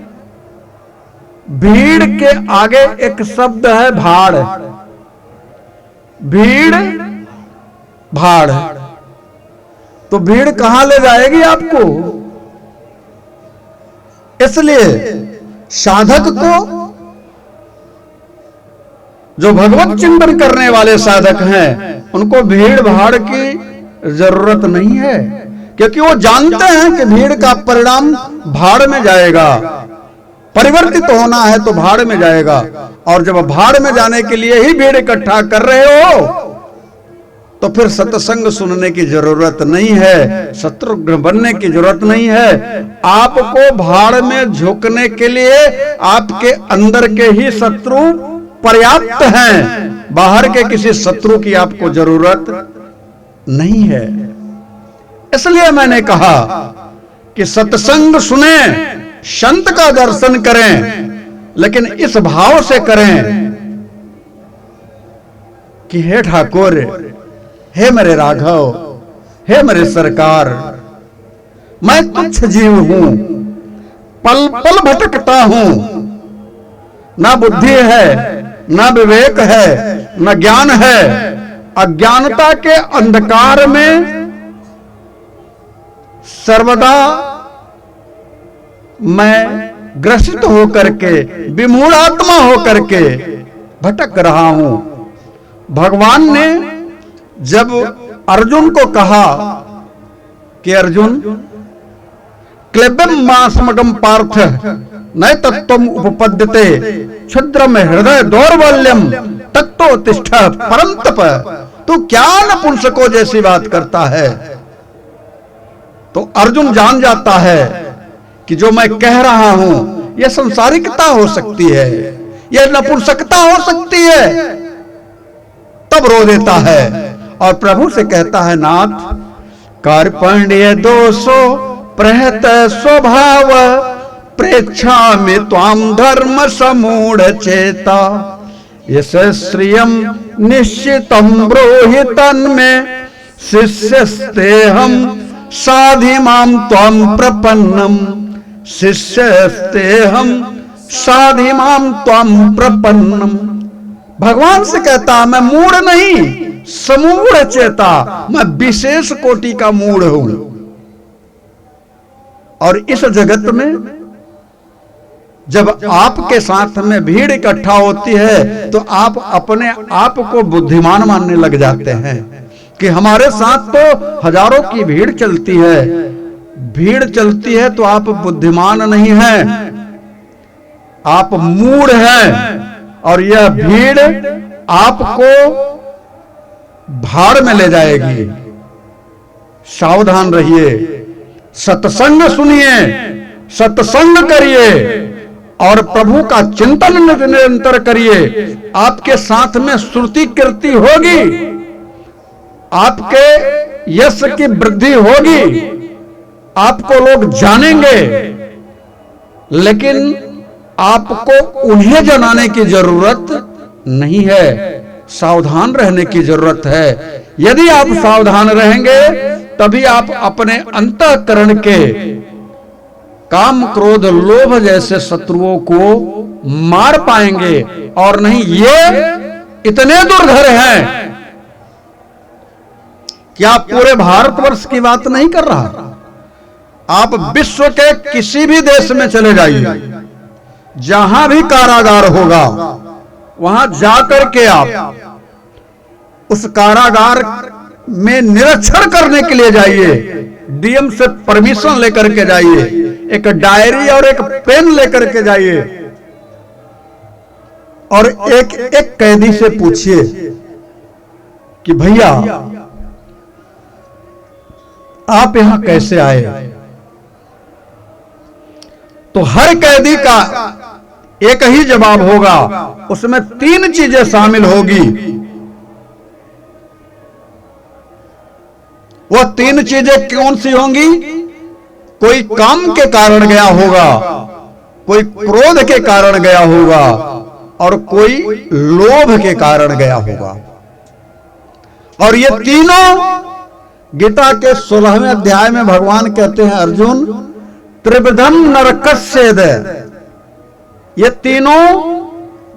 भीड़ के आगे एक शब्द है भाड़। भीड़ भाड़। तो भीड़ कहां ले जाएगी आपको? इसलिए साधक को जो भगवत चिंतन करने वाले साधक हैं उनको भीड़ भाड़ की जरूरत नहीं है, क्योंकि वो जानते हैं कि भीड़ का परिणाम भाड़ में जाएगा। परिवर्तित होना है तो भाड़ में जाएगा, और जब भाड़ में जाने के लिए ही भीड़ इकट्ठा कर रहे हो तो फिर सत्संग सुनने की जरूरत नहीं है, शत्रुघ्न बनने की जरूरत नहीं है। आपको भाड़ में झुकने के लिए आपके अंदर के ही शत्रु पर्याप्त हैं, बाहर के किसी शत्रु की आपको जरूरत नहीं है। इसलिए मैंने कहा कि सत्संग सुने, संत का दर्शन करें, लेकिन इस भाव से करें कि हे ठाकुर, हे मेरे राघव, हे मेरे सरकार, मैं तुच्छ जीव हूं, पल पल भटकता हूं, ना बुद्धि है, ना विवेक है, ना ज्ञान है। अज्ञानता के अंधकार में सर्वदा मैं ग्रसित होकर के, विमूढ़ आत्मा होकर के भटक रहा हूं। भगवान ने जब अर्जुन को कहा कि अर्जुन, क्लेबम मासमगम पार्थ न तत्त्वम उपपद्यते क्षुद्रम हृदय दौर्बल्यम तत्तो तिष्ठ परंतप। तू क्या नपुंसकों जैसी बात करता है? तो अर्जुन जान जाता है कि जो मैं कह रहा हूं यह संसारिकता हो सकती है, यह नपुंसकता हो सकती है। तब रो देता है और प्रभु से कहता है, नाथ, कार्पण्य दोषो प्रहत स्वभाव प्रेक्षा में त्वाम धर्म समूढ़ चेता यश श्रियम निश्चितम ब्रोहितन में शिष्यस्ते हम साधि माम त्वाम प्रपन्नम शिष्यस्ते हम साधि माम त्वाम प्रपन्नम। भगवान से कहता, मैं मूढ़ नहीं, समूढ़ चेता, मैं विशेष कोटि का मूढ़ हूं। और इस जगत में जब आपके साथ में भीड़ इकट्ठा होती है तो आप अपने आप को बुद्धिमान मानने लग जाते हैं कि हमारे साथ तो हजारों की भीड़ चलती है। भीड़ चलती है तो आप बुद्धिमान नहीं हैं, आप मूढ़ हैं, और यह भीड़ आपको भाड़ में ले जाएगी। सावधान रहिए, सत्संग सुनिए, सत्संग करिए और प्रभु का चिंतन निरंतर करिए। आपके साथ में श्रुति कीर्ति होगी, आपके यश की वृद्धि होगी, आपको लोग जानेंगे, लेकिन आपको उन्हें जनाने की जरूरत नहीं है, सावधान रहने की जरूरत है। यदि आप सावधान रहेंगे तभी आप अपने अंतःकरण के काम क्रोध लोभ जैसे शत्रुओं को मार पाएंगे। और नहीं, ये इतने दुर्धर हैं कि आप पूरे भारतवर्ष की बात नहीं कर रहा, आप विश्व के किसी भी देश में चले जाइए, जहां भी कारागार होगा वहां जाकर के आप उस कारागार में निरीक्षण करने के लिए जाइए। डीएम से परमिशन लेकर के जाइए, एक डायरी और एक पेन लेकर के जाइए और एक एक कैदी से पूछिए कि भैया आप यहां कैसे आए। तो हर कैदी का एक ही जवाब होगा, उसमें 3 चीजें शामिल होगी। वह 3 चीजें कौन सी होंगी? कोई काम के कारण गया होगा, कोई क्रोध के कारण गया होगा और कोई लोभ के कारण गया होगा। और ये तीनों गीता के 16वें अध्याय में भगवान कहते हैं, अर्जुन त्रिविधम नरकस्येद, ये तीनों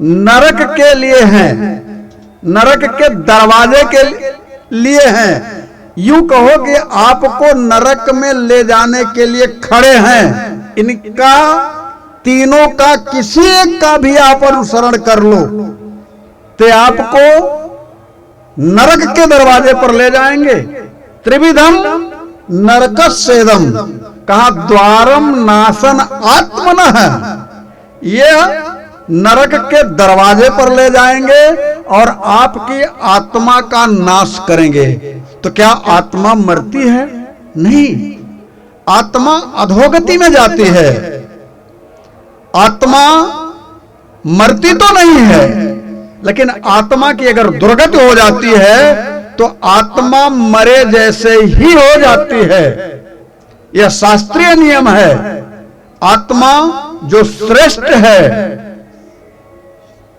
नरक के लिए हैं, नरक के दरवाजे के लिए हैं। यूं कहो कि आपको नरक में ले जाने के लिए खड़े हैं। इनका तीनों का किसी एक का भी आप अनुसरण कर लो, ते आपको नरक के दरवाजे पर ले जाएंगे। त्रिविधम नरकस्येदम, कहा द्वारम नाशन आत्मनः, यह नरक के दरवाजे पर ले जाएंगे और आपकी आत्मा का नाश करेंगे। तो क्या आत्मा मरती है? नहीं, आत्मा अधोगति में जाती है। आत्मा मरती तो नहीं है, लेकिन आत्मा की अगर दुर्गति हो जाती है तो आत्मा मरे जैसे ही हो जाती है। यह शास्त्रीय नियम है। आत्मा जो श्रेष्ठ है,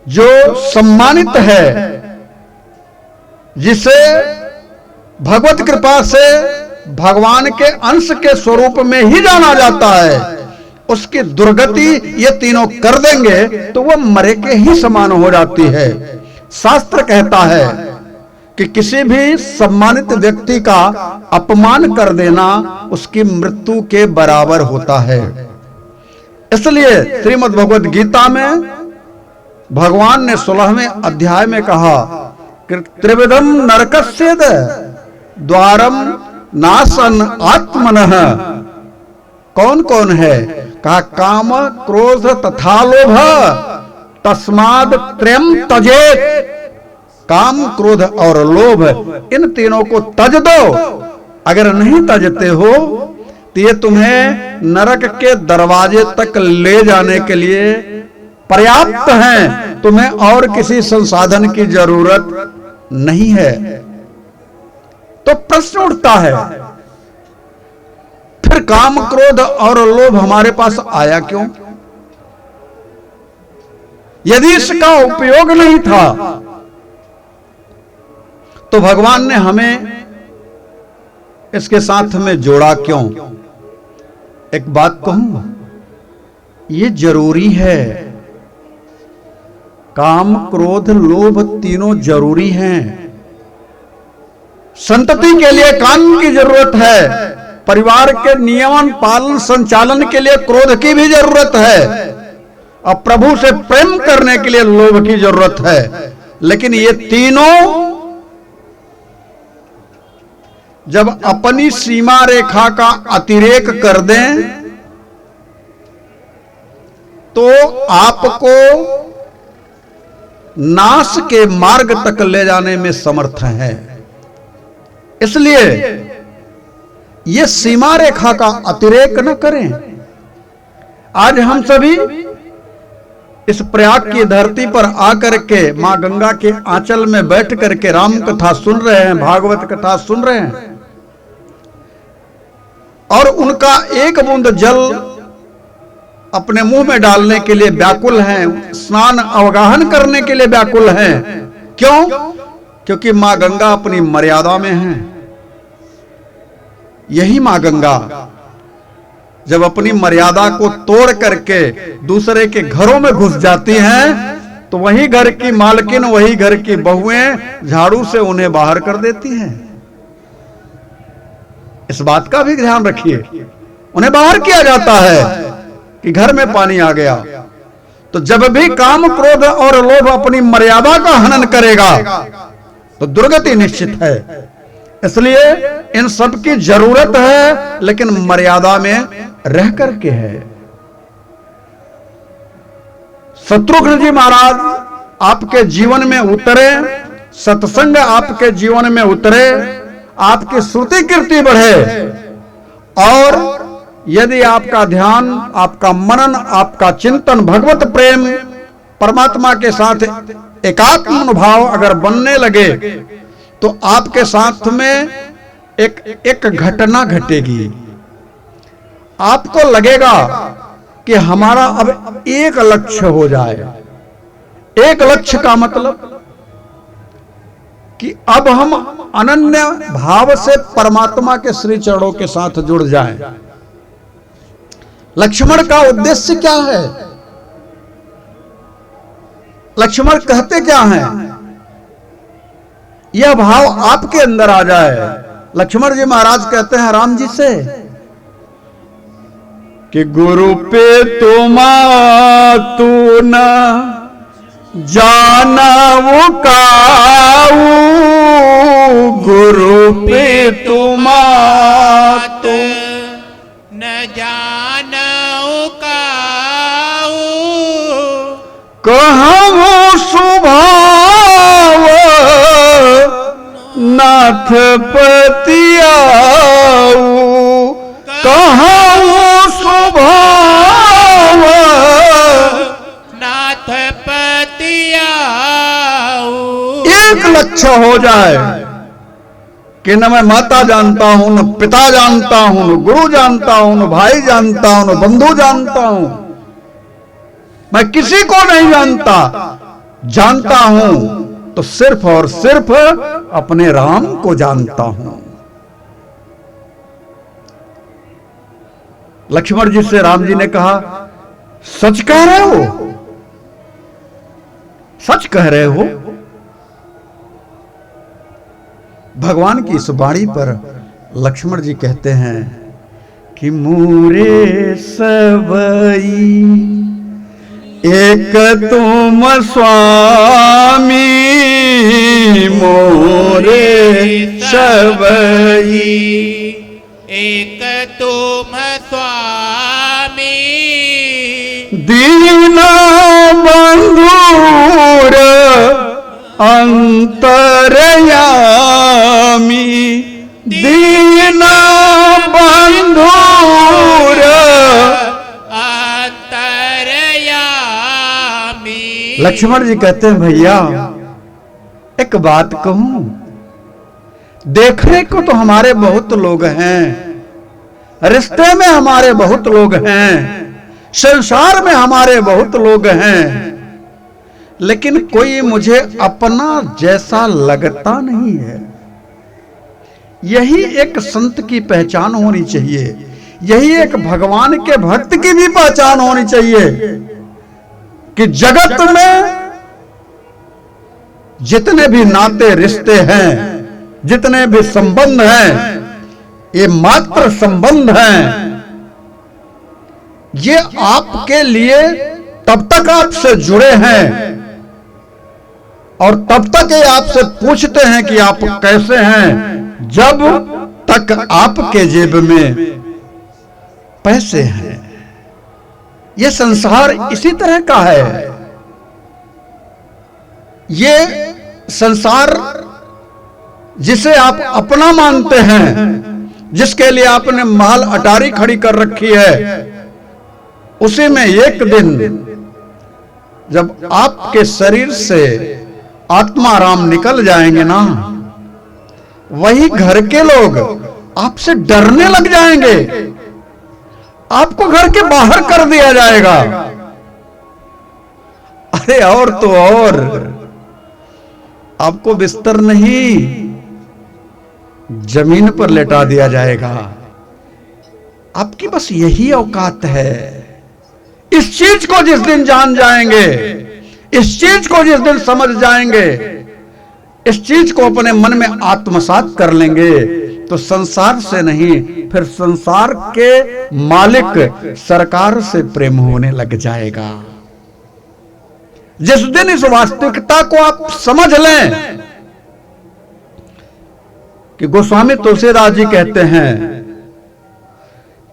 जो सम्मानित है, जिसे भगवत कृपा से भगवान के अंश के स्वरूप में ही जाना जाता है, उसकी दुर्गति ये तीनों कर देंगे तो वह मरे के ही समान हो जाती है। शास्त्र कहता है कि किसी भी सम्मानित व्यक्ति का अपमान कर देना उसकी मृत्यु के बराबर होता है। इसलिए श्रीमद् भगवद गीता में भगवान ने 16वें अध्याय में कहा कि त्रिविधम नरकस्येद द्वारम नाशन आत्मनः। कौन कौन है? कहा काम क्रोध तथा लोभ तस्माद त्रयम तजेत। काम क्रोध और लोभ, इन तीनों को तज दो। अगर नहीं तजते हो तो ये तुम्हें नरक के दरवाजे तक ले जाने के लिए पर्याप्त हैं, तुम्हें और किसी संसाधन की जरूरत नहीं है। तो प्रश्न उठता है, फिर काम क्रोध और लोभ हमारे पास आया क्यों? यदि इसका उपयोग नहीं था तो भगवान ने हमें इसके साथ में जोड़ा क्यों? एक बात कहूं, ये जरूरी है। काम क्रोध लोभ तीनों जरूरी हैं। संतति के लिए कानून की जरूरत है, परिवार के नियमन पालन संचालन के लिए क्रोध की भी जरूरत है, और प्रभु से प्रेम करने के लिए लोभ की जरूरत है। लेकिन ये तीनों जब अपनी सीमा रेखा का अतिरेक कर दें तो आपको नाश के मार्ग तक ले जाने में समर्थ है। इसलिए ये सीमा रेखा का अतिरेक न करें। आज हम सभी इस प्रयाग की धरती पर आकर के मां गंगा के आंचल में बैठ करके राम कथा सुन रहे हैं, भागवत कथा सुन रहे हैं, और उनका एक बूंद जल अपने मुंह में डालने के लिए व्याकुल हैं, स्नान अवगाहन करने के लिए व्याकुल हैं। क्यों? क्योंकि मां गंगा अपनी मर्यादा में है। यही मां गंगा जब अपनी मर्यादा को तोड़ करके दूसरे के घरों में घुस जाती हैं तो वही घर की मालकिन, वही घर की बहुएं झाड़ू से उन्हें बाहर कर देती हैं। इस बात का भी ध्यान रखिए, उन्हें बाहर किया जाता है कि घर में पानी आ गया। तो जब भी काम क्रोध और लोभ अपनी मर्यादा का हनन करेगा तो दुर्गति निश्चित है। इसलिए इन सब की जरूरत है, लेकिन मर्यादा में रह करके है। शत्रुघ्न जी महाराज आपके जीवन में उतरे, सत्संग आपके जीवन में उतरे, आपकी श्रुति कीर्ति बढ़े, और यदि आपका ध्यान, आपका मनन, आपका चिंतन भगवत प्रेम परमात्मा के साथ एकात्म भाव अगर बनने लगे तो आपके साथ में एक घटना घटेगी। आपको लगेगा कि हमारा अब एक लक्ष्य हो जाए। एक लक्ष्य का मतलब कि अब हम अनन्य भाव से परमात्मा के श्री चरणों के साथ जुड़ जाएं। लक्ष्मण का उद्देश्य क्या है? लक्ष्मण कहते क्या हैं? यह भाव आपके अंदर आ जाए। लक्ष्मण जी महाराज कहते हैं राम जी से कि गुरु पे तुम तू न जानऊ काऊ गुरु पे तुमात न जानऊ काऊ कहूँ स्वभाव नाथ पतियाऊ कहूँ स्वभाव नाथ पतियाऊ। एक लक्ष्य हो जाए कि न मैं माता जानता हूं, न पिता जानता हूं, न गुरु जानता हूं, न भाई जानता हूं, न बंधु जानता हूं, मैं किसी को नहीं जानता, जानता हूं तो सिर्फ और सिर्फ अपने राम को जानता हूं। लक्ष्मण जी से राम जी ने कहा, सच कह रहे हो, सच कह रहे हो। भगवान की इस वाणी पर लक्ष्मण जी कहते हैं कि मूरे सबई एक तुम स्वामी, मोरे सबई एक तुम स्वामी, दीन बंधुर अंतरयामी, दीन बंधुर अंतरयामी। लक्ष्मण जी कहते हैं, भैया एक बात कहूं, देखने को तो हमारे बहुत लोग हैं, रिश्ते में हमारे बहुत लोग हैं, संसार में हमारे बहुत लोग हैं, लेकिन कोई मुझे अपना जैसा लगता नहीं है। यही एक संत की पहचान होनी चाहिए, यही एक भगवान के भक्त की भी पहचान होनी चाहिए कि जगत में जितने भी नाते रिश्ते हैं, जितने भी संबंध हैं, ये मात्र संबंध हैं। ये आपके लिए तब तक आपसे जुड़े हैं और तब तक ये आपसे पूछते हैं कि आप कैसे हैं, जब तक आपके जेब में पैसे हैं। ये संसार इसी तरह का है। ये संसार जिसे आप अपना मानते हैं, जिसके लिए आपने महल अटारी खड़ी कर रखी है, उसी में एक दिन जब आपके शरीर से आत्मा राम निकल जाएंगे ना, वही घर के लोग आपसे डरने लग जाएंगे, आपको घर के बाहर कर दिया जाएगा। अरे और तो और, आपको बिस्तर नहीं जमीन पर लेटा दिया जाएगा। आपकी बस यही औकात है। इस चीज को जिस दिन जान जाएंगे, इस चीज को जिस दिन समझ जाएंगे, इस चीज को अपने मन में आत्मसात कर लेंगे, तो संसार से नहीं, फिर संसार के मालिक सरकार से प्रेम होने लग जाएगा। जिस दिन इस वास्तविकता को आप समझ लें कि गोस्वामी तुलसीदास जी कहते हैं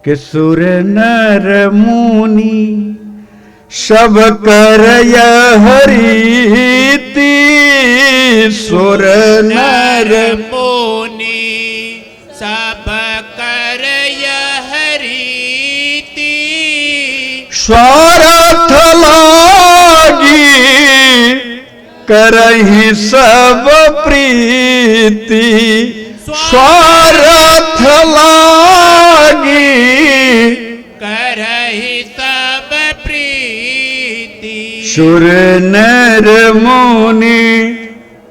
कि सुर नर मुनि सब कर हरिति, सुर नर मुनि सब कर हरिति, स्वार्थ लागी करहि सब प्रीति, स्वार्थ लागी करहि सब प्रीति, सुर नर मुनि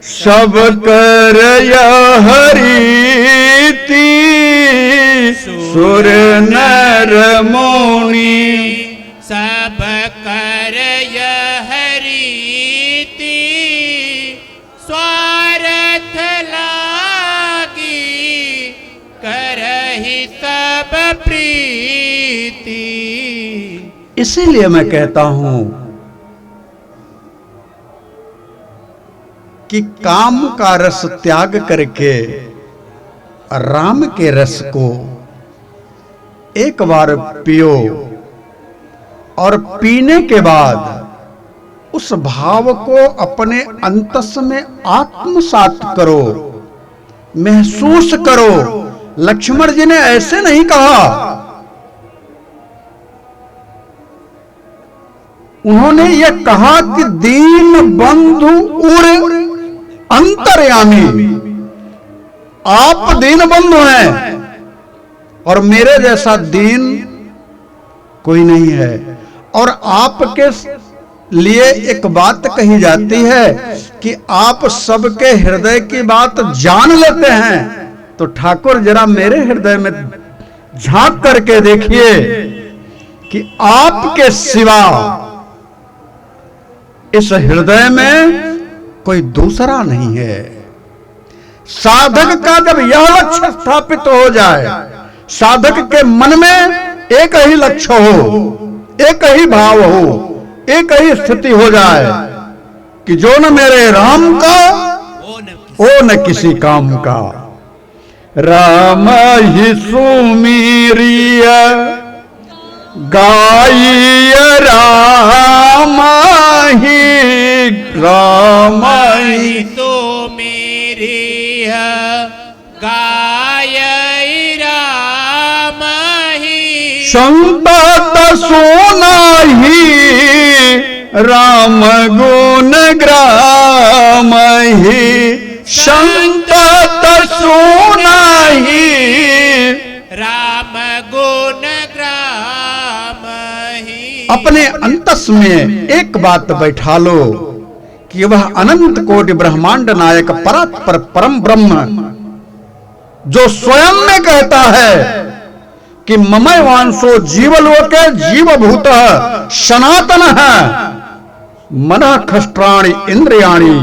सब कर हरिति, सुर नर मुनि सब कर हरिति, स्वार्थ लागी करहि सब प्रीति। इसीलिए मैं कहता हूं कि काम का रस त्याग करके राम के रस को एक बार पियो और पीने के बाद उस भाव को अपने अंतस में आत्मसात करो, महसूस करो। लक्ष्मण जी ने ऐसे नहीं कहा, उन्होंने यह कहा कि दीन बंधु उर अंतर्यामी, आप दीन बंधु हैं और मेरे जैसा दीन कोई नहीं है। और आपके लिए एक बात कही जाती है कि आप सबके हृदय की बात जान लेते हैं, तो ठाकुर जरा मेरे हृदय में झांक करके देखिए कि आपके सिवा इस हृदय में कोई दूसरा नहीं है। साधक का जब यह लक्ष्य स्थापित हो जाए, साधक के मन में एक ही लक्ष्य हो, एक ही भाव हो, एक ही स्थिति हो जाए कि जो न मेरे राम का ओ न किसी काम का। राम ही सुमीरिय गाय राम ही, राम ही तो मेरी गाय राम ही, संतत सुना ही राम गुण ग्राम ही, संतत सुना ही राम गुण ग्राम ही। अपने अंतस में एक बात बैठा लो कि वह अनंत कोटि ब्रह्मांड नायक परात्पर परम ब्रह्म जो स्वयं में कहता है कि ममय वांसो जीवलोके जीवभूत सनातन है, मन खष्ट्राणि इंद्रियाणि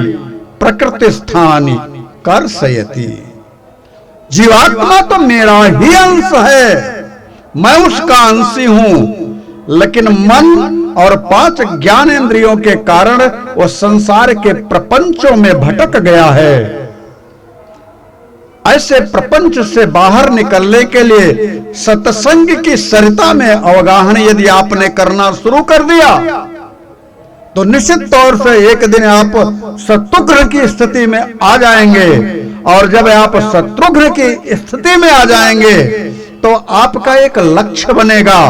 प्रकृति स्थानि कर्षयति। जीवात्मा तो मेरा ही अंश है, मैं उसका अंशी हूं, लेकिन मन और 5 ज्ञानेंद्रियों के कारण वो संसार के प्रपंचों में भटक गया है। ऐसे प्रपंच से बाहर निकलने के लिए सत्संग की सरिता में अवगाहन यदि आपने करना शुरू कर दिया तो निश्चित तौर से एक दिन आप शत्रुघ्न की स्थिति में आ जाएंगे। और जब आप शत्रुघ्न की स्थिति में आ जाएंगे तो आपका एक लक्ष्य बनेगा।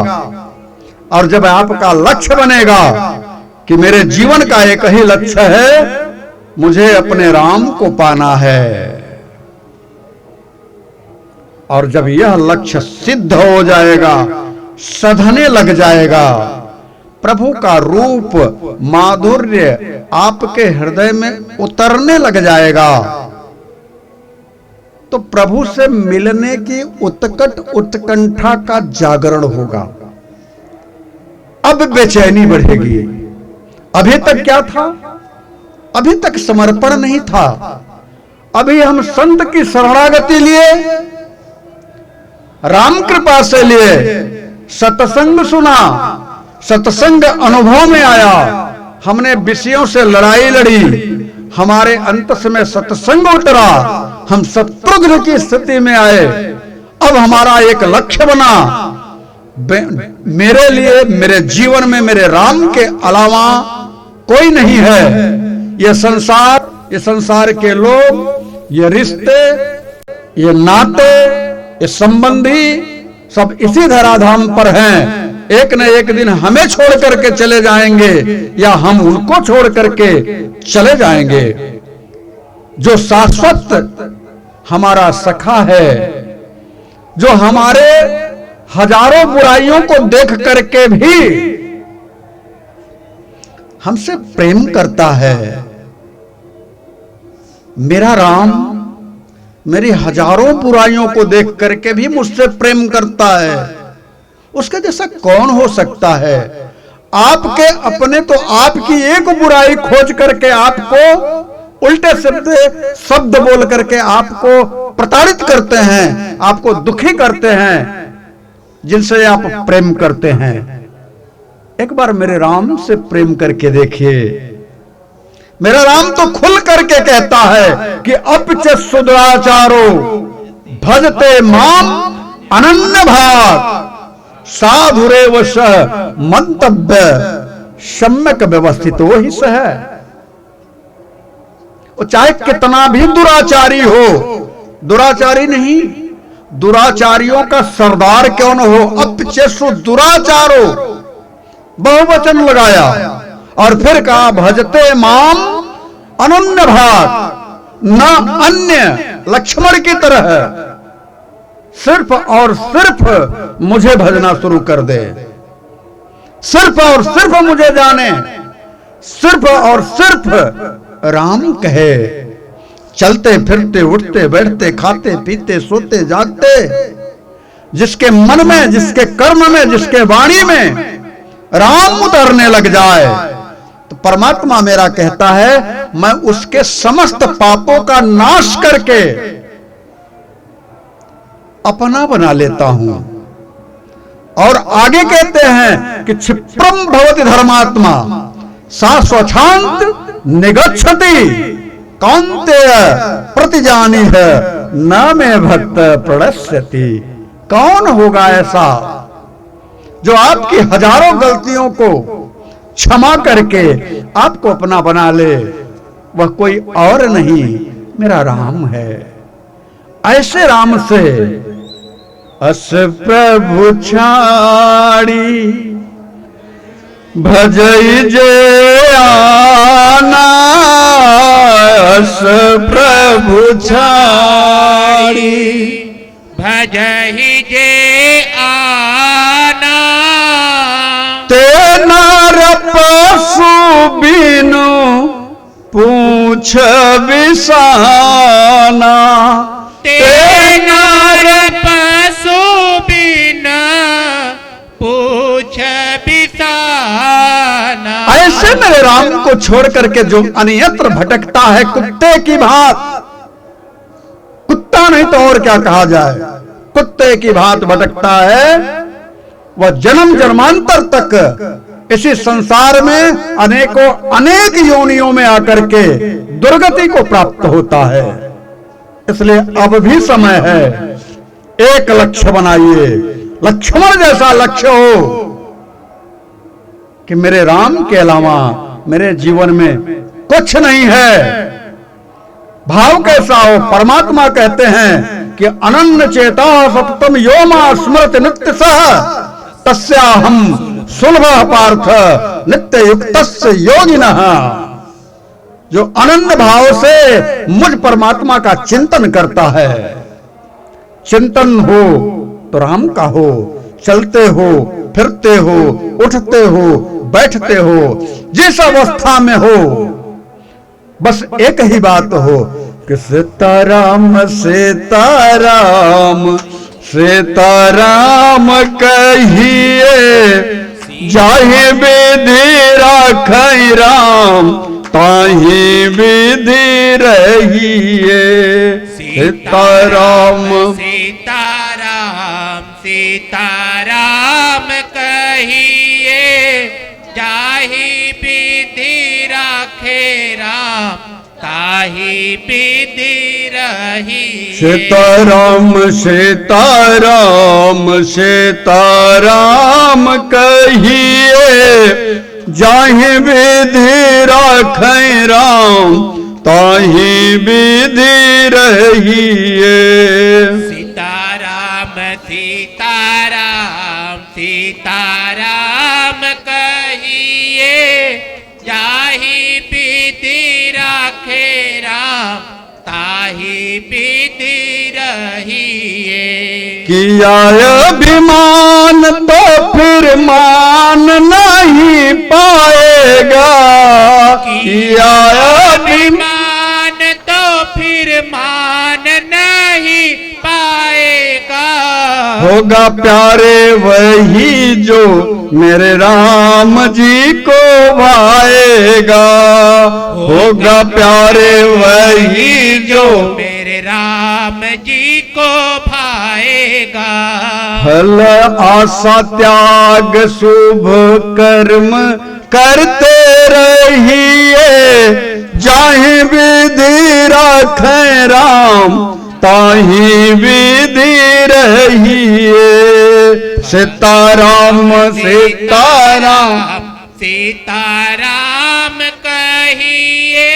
और जब आपका लक्ष्य बनेगा कि मेरे जीवन का एक ही लक्ष्य है, मुझे अपने राम को पाना है, और जब यह लक्ष्य सिद्ध हो जाएगा, सधने लग जाएगा, प्रभु का रूप माधुर्य आपके हृदय में उतरने लग जाएगा, तो प्रभु से मिलने की उत्कट उत्कंठा का जागरण होगा। अब बेचैनी बढ़ेगी। अभी तक क्या था? अभी तक समर्पण नहीं था। अभी हम संत की शरणागति लिए, राम कृपा से लिए, सत्संग सुना, सत्संग अनुभव में आया, हमने विषयों से लड़ाई लड़ी, हमारे अंतस में सत्संग उतरा, हम शत्रुघ्न की स्थिति में आए। अब हमारा एक लक्ष्य बना, मेरे लिए, मेरे जीवन में मेरे राम के अलावा कोई नहीं है। ये संसार के लोग, ये रिश्ते, ये नाते, ये संबंधी सब इसी धराधाम पर हैं। एक न एक दिन हमें छोड़ करके चले जाएंगे या हम उनको छोड़ करके चले जाएंगे। जो शाश्वत हमारा सखा है, जो हमारे हजारों बुराइयों को देख करके भी हमसे प्रेम करता है, मेरा राम मेरी हजारों बुराइयों को देख करके भी मुझसे प्रेम करता है, उसके जैसा कौन हो सकता है? आपके अपने तो आपकी एक बुराई खोज करके आपको उल्टे शब्द बोल करके आपको प्रताड़ित करते हैं, आपको दुखी करते हैं, जिनसे आप प्रेम करते हैं। एक बार मेरे राम से प्रेम करके देखिए, मेरा राम तो खुल करके कहता है कि अपच सुदुराचारो भजते माम अनन्य भाग साधुरेव स मंतव्य सम्यक व्यवस्थित वो ही सह। वो चाहे कितना भी दुराचारी हो, दुराचारी नहीं, दुराचारियों का सरदार क्यों न हो, अपचेसु दुराचारो बहुवचन लगाया और फिर कहा भजते माम अनन्य भाग, न अन्य लक्ष्मण की तरह सिर्फ और सिर्फ मुझे भजना शुरू कर दे, सिर्फ और सिर्फ मुझे जाने, सिर्फ और सिर्फ राम कहे। चलते फिरते उठते बैठते खाते पीते सोते जागते, जिसके मन में, जिसके कर्म में, जिसके वाणी में राम उतरने लग जाए तो परमात्मा मेरा कहता है मैं उसके समस्त पापों का नाश करके अपना बना लेता हूं। और आगे कहते हैं कि क्षिप्रम भवति धर्मात्मा सा स्वच्छांत निगच्छति कौन्तेय प्रतिजानी है न में भक्त प्रणश्यति। कौन होगा ऐसा जो आपकी हजारों गलतियों को क्षमा करके आपको अपना बना ले? वह कोई और नहीं, मेरा राम है। ऐसे राम से अस प्रभु छाड़ी भजई जे आना, अस प्रभु छाड़ी भजहि जे आना, ते नर पशु बिनु पूछ बिसाना, ते नर पशु बिना पूछ बिसाना। ऐसे मेरे राम को छोड़ करके जो अन्यत्र भटकता है कुत्ते की भांत, कुत्ता नहीं तो और क्या कहा जाए, कुत्ते की भांत भटकता है, वह जन्म जन्मांतर तक इसी संसार में अनेक योनियों में आकर के दुर्गति को प्राप्त होता है। इसलिए अब भी समय है, एक लक्ष्य बनाइए, लक्ष्मण जैसा लक्ष्य हो कि मेरे राम के अलावा मेरे जीवन में कुछ नहीं है। भाव कैसा हो? परमात्मा कहते हैं कि अनन्य चेता सततम यो मा स्मृति नित्य सह तस्याहम सुलभ पार्थ नित्य युक्तस्य योगिनः। जो अनन्य भाव से मुझ परमात्मा का चिंतन करता है, चिंतन हो तो राम का हो, चलते हो, फिरते हो, उठते हो, बैठते हो, जिस अवस्था में हो, बस एक ही बात हो कि सीताराम सीताराम सीताराम कहिए, जाहि विधि राखै राम ताहि विधि रहिए। सीताराम सीताराम सीताराम कहिए, जाहि विधि राखे राम ताहि विधि रहिए। सीताराम सीताराम सीताराम कहिए, जाहि विधि राखै राम ताहि विधि रहिए। सीताराम सीताराम सीताराम कहिए, जाहि विधि राखे राम ताहि विधि रहिए। किया अभिमान तो फिर मान नहीं पाएगा, किया अभिमान तो फिर मान नहीं पाएगा। होगा प्यारे वही जो मेरे राम जी को भाएगा, होगा प्यारे वही जो मेरे राम जी को भाएगा। फल आशा त्याग शुभ कर्म करते रहिए, जाहि विधि राखे राम ताहि विधि रहिए। सीताराम सीताराम सीताराम कहिए,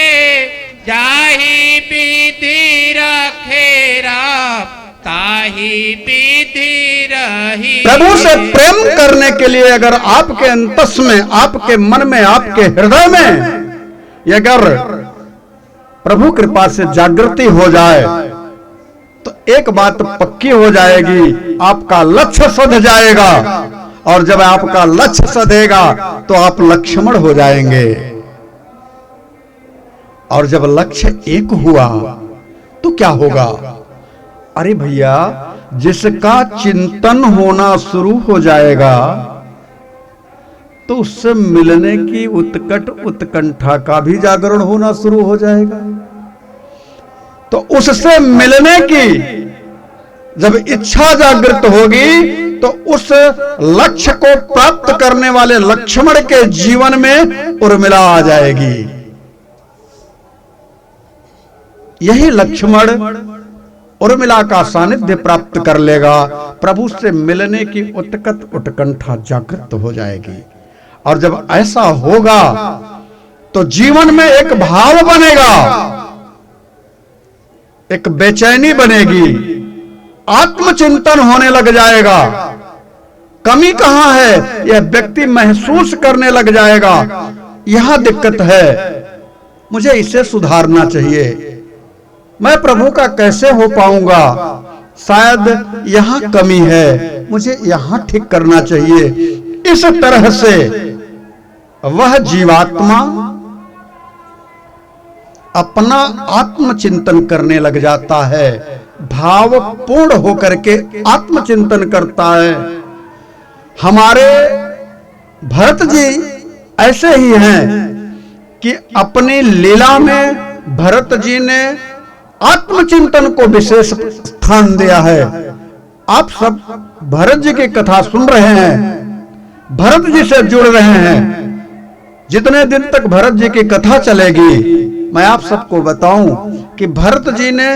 जाहि विधि रखे राम ताहि विधि रही। प्रभु से प्रेम करने के लिए अगर आपके अंतस में, आपके मन में, आपके हृदय में अगर प्रभु कृपा से जागृति हो जाए तो एक बात पक्की हो जाएगी, आपका लक्ष्य सध जाएगा। और जब आपका लक्ष्य सधेगा तो आप लक्ष्मण हो जाएंगे। और जब लक्ष्य एक हुआ तो क्या होगा? अरे भैया, जिसका चिंतन होना शुरू हो जाएगा तो उससे मिलने की उत्कट उत्कंठा का भी जागरण होना शुरू हो जाएगा। तो उससे मिलने की जब इच्छा जागृत होगी तो उस लक्ष्य को प्राप्त करने वाले लक्ष्मण के जीवन में उर्मिला आ जाएगी। यही लक्ष्मण उर्मिला का सानिध्य प्राप्त कर लेगा। प्रभु से मिलने की उत्कट उत्कंठा जागृत हो जाएगी। और जब ऐसा होगा तो जीवन में एक भाव बनेगा, एक बेचैनी बनेगी, आत्मचिंतन होने लग जाएगा। कमी कहां है यह व्यक्ति महसूस करने लग जाएगा। यह दिक्कत है, मुझे इसे सुधारना चाहिए, मैं प्रभु का कैसे हो पाऊंगा, शायद यहां कमी है, मुझे यहां ठीक करना चाहिए। इस तरह से वह जीवात्मा अपना आत्मचिंतन करने लग जाता है, भावपूर्ण होकर के आत्मचिंतन करता है। हमारे भरत जी ऐसे ही हैं कि अपनी लीला में भरत जी ने आत्मचिंतन को विशेष स्थान दिया है। आप सब भरत जी की कथा सुन रहे हैं, भरत जी से जुड़ रहे हैं। जितने दिन तक भरत जी की कथा चलेगी, मैं आप सबको बताऊं कि भरत जी ने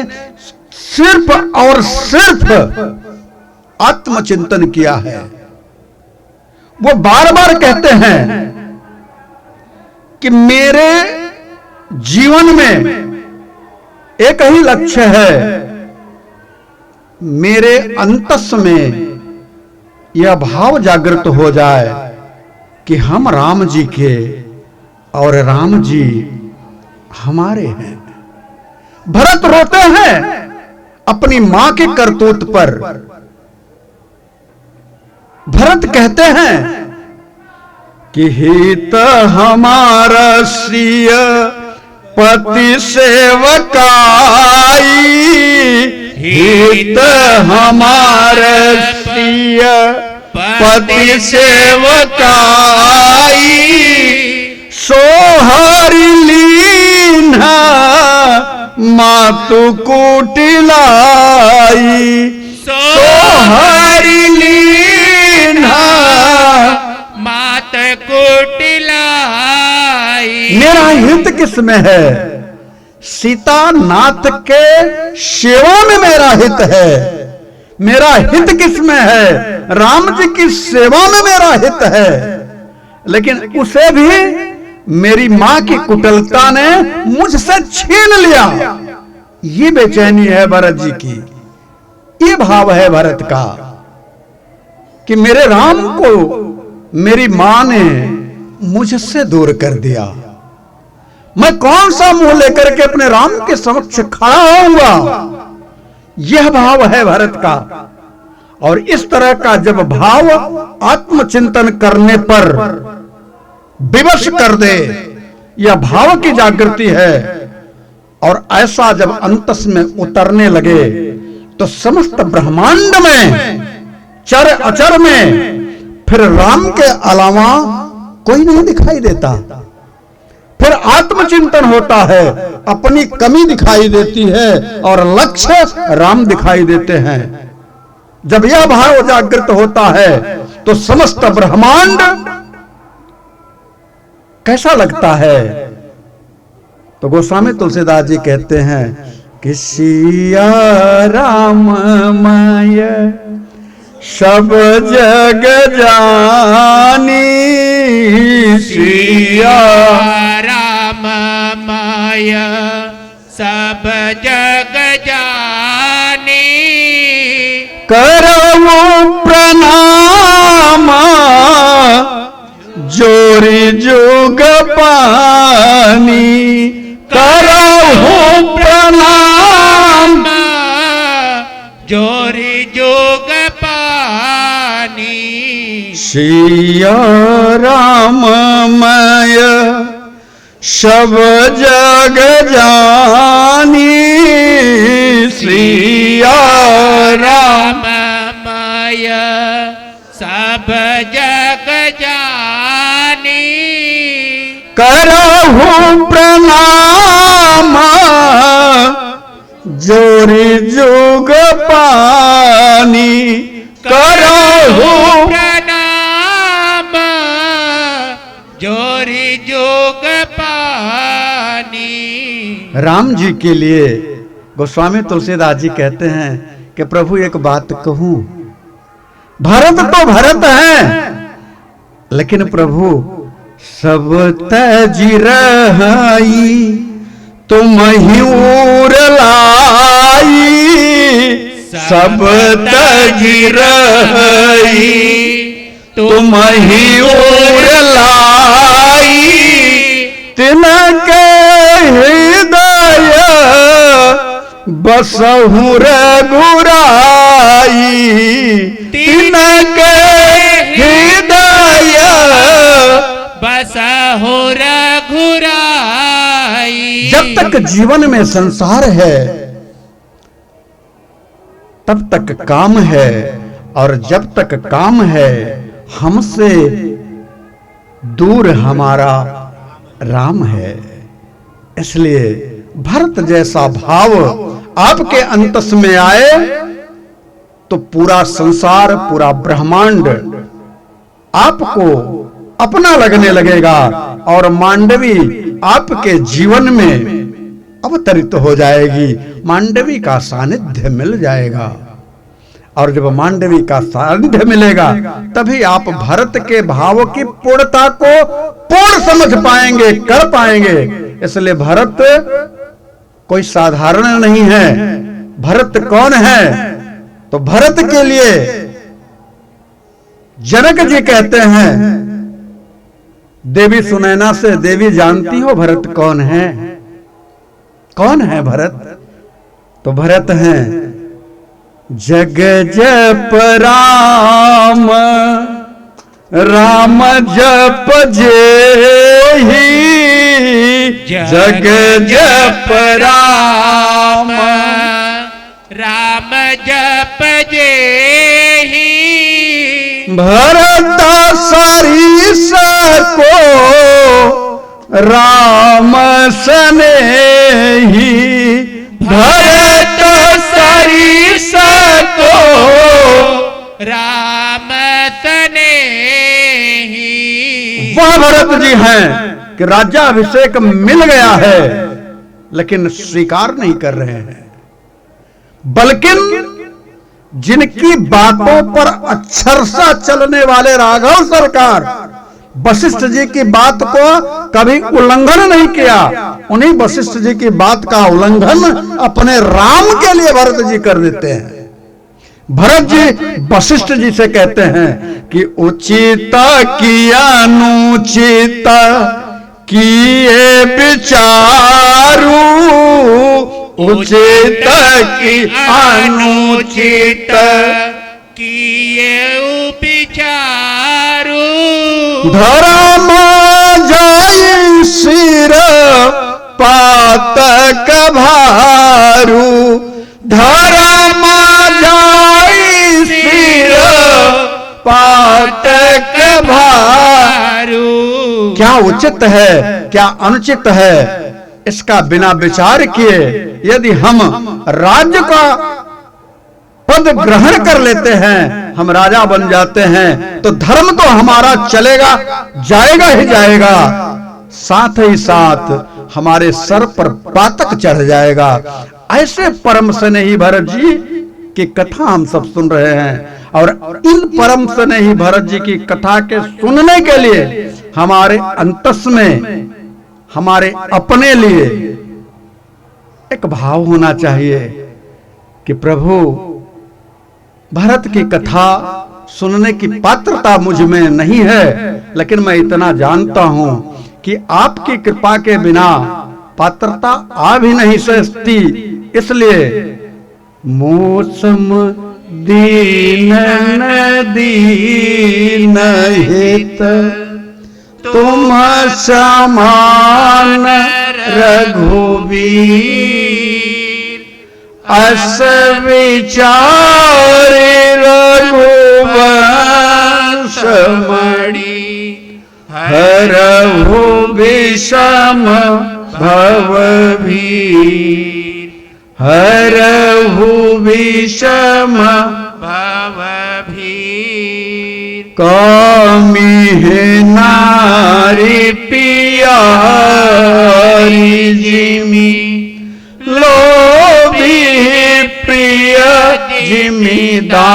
सिर्फ और सिर्फ आत्मचिंतन किया है। वो बार बार कहते हैं कि मेरे जीवन में एक ही लक्ष्य है, मेरे अंतस में यह भाव जागृत हो जाए कि हम राम जी के और राम जी हमारे हैं। भरत रोते हैं अपनी मां के करतूत पर। भरत कहते हैं कि हित हमारा श्रिय पति सेवकाई, हित हमारा श्रिय पति सेवकाई, सोहरि लीन्हा मातु कुटिलाई, सोहरि लीन्हा मात कुटिलाई। मेरा हित किसमें है? सीता नाथ के सेवा में मेरा हित है। मेरा हित किसमें है? राम जी की सेवा में मेरा हित है। लेकिन उसे भी मेरी मां की कुटिलता ने मुझसे छीन लिया। ये बेचैनी है भरत जी की, ये भाव है भरत का कि मेरे राम को मेरी मां ने मुझसे दूर कर दिया। मैं कौन सा मुंह लेकर के अपने राम के समक्ष खड़ा होऊंगा? यह भाव है भरत का। और इस तरह का जब भाव आत्मचिंतन करने पर विवश कर दे, यह भाव की जागृति है। और ऐसा जब अंतस में उतरने लगे तो समस्त ब्रह्मांड में, चर अचर में फिर राम के अलावा कोई नहीं दिखाई देता। फिर आत्मचिंतन होता है, अपनी कमी दिखाई देती है और लक्ष्य राम दिखाई देते हैं। जब यह भाव जागृत होता है तो समस्त ब्रह्मांड कैसा लगता है? तो गोस्वामी तुलसीदास जी कहते हैं कि सिया राम माय सब जग जानी, सिया राम माय सब जग जानी, करऊ प्रणाम जोरी जुग पानी, करऊ प्रणाम जोरी जोग पानी, सिया राम माय सब जग जानी, सिया राम माय सब जग जानी, करहु प्रणाम जोरी जुग पानी, करहु प्रणाम जोरी जोग पानी। राम जी के लिए गोस्वामी तुलसीदास जी कहते हैं कि प्रभु एक बात कहूं, भरत तो भरत है, लेकिन प्रभु सब तजी रहाई तुम ही उर लाई, सब तजी रहाई तुम ही उर लाई, तिनके हृदय बसहु रघुराई, तिनके हृदय बसहु रघुराई। जब तक जीवन में संसार है तब तक काम है, और जब तक काम है हमसे दूर हमारा राम है। इसलिए भरत जैसा भाव आपके अंतस में आए तो पूरा संसार, पूरा ब्रह्मांड आपको अपना लगने लगेगा, और मांडवी आपके जीवन में अवतरित हो जाएगी, मांडवी का सानिध्य मिल जाएगा। और जब मांडवी का सानिध्य मिलेगा तभी आप भरत के भाव की पूर्णता को पूर्ण समझ पाएंगे, कर पाएंगे। इसलिए भरत कोई साधारण नहीं है। भरत कौन है? तो भरत के लिए जनक जी कहते हैं, देवी सुनैना से, देवी जानती हो भरत कौन है? कौन है भरत? तो भरत हैं जग जप राम, राम जप जेहि, जग जप राम, राम जप जेहि, भरत सरीस को राम सनेहि, भरत सरीस को राम सनेहि। वह भरत जी हैं कि राज्याभिषेक मिल गया है लेकिन स्वीकार नहीं कर रहे हैं, बल्कि जिनकी बातों पर अक्षरशः चलने वाले राघव सरकार वशिष्ठ जी की बात को कभी उल्लंघन नहीं किया, उन्हीं वशिष्ठ जी की बात का उल्लंघन अपने राम के लिए भरत जी कर देते हैं। भरत जी वशिष्ठ जी से कहते हैं कि उचित किया अनुचित किए विचारू, उचित की अनुचित किए विचारू, धर्म जाई सिर पातक भारू, धर्म जाई सिर पातक भारू। क्या उचित है, क्या अनुचित है, इसका बिना विचार किए यदि हम राज्य का पद ग्रहण कर लेते हैं, हम राजा बन जाते हैं, तो धर्म तो हमारा चलेगा, जाएगा ही जाएगा, साथ ही साथ हमारे सर पर पातक चढ़ जाएगा। ऐसे परम स्नेही भरत जी की कथा हम सब सुन रहे हैं और इन परम स्नेही भरत जी की कथा के सुनने के लिए हमारे अंतस में हमारे अपने लिए एक भाव होना चाहिए कि प्रभु भरत की कथा सुनने की पात्रता मुझ में नहीं है, लेकिन मैं इतना जानता हूं कि आपकी कृपा के बिना पात्रता आ भी नहीं सकती। इसलिए मौसम दीन दीन हित तुम समान रघुवीर, अस विचार रघुवंश मणि, हरहु विषम भवभीर, हरहु विषम भवभीर। कामिहे नारी पियारी जिमि, लोभी प्रिय जिमिदार,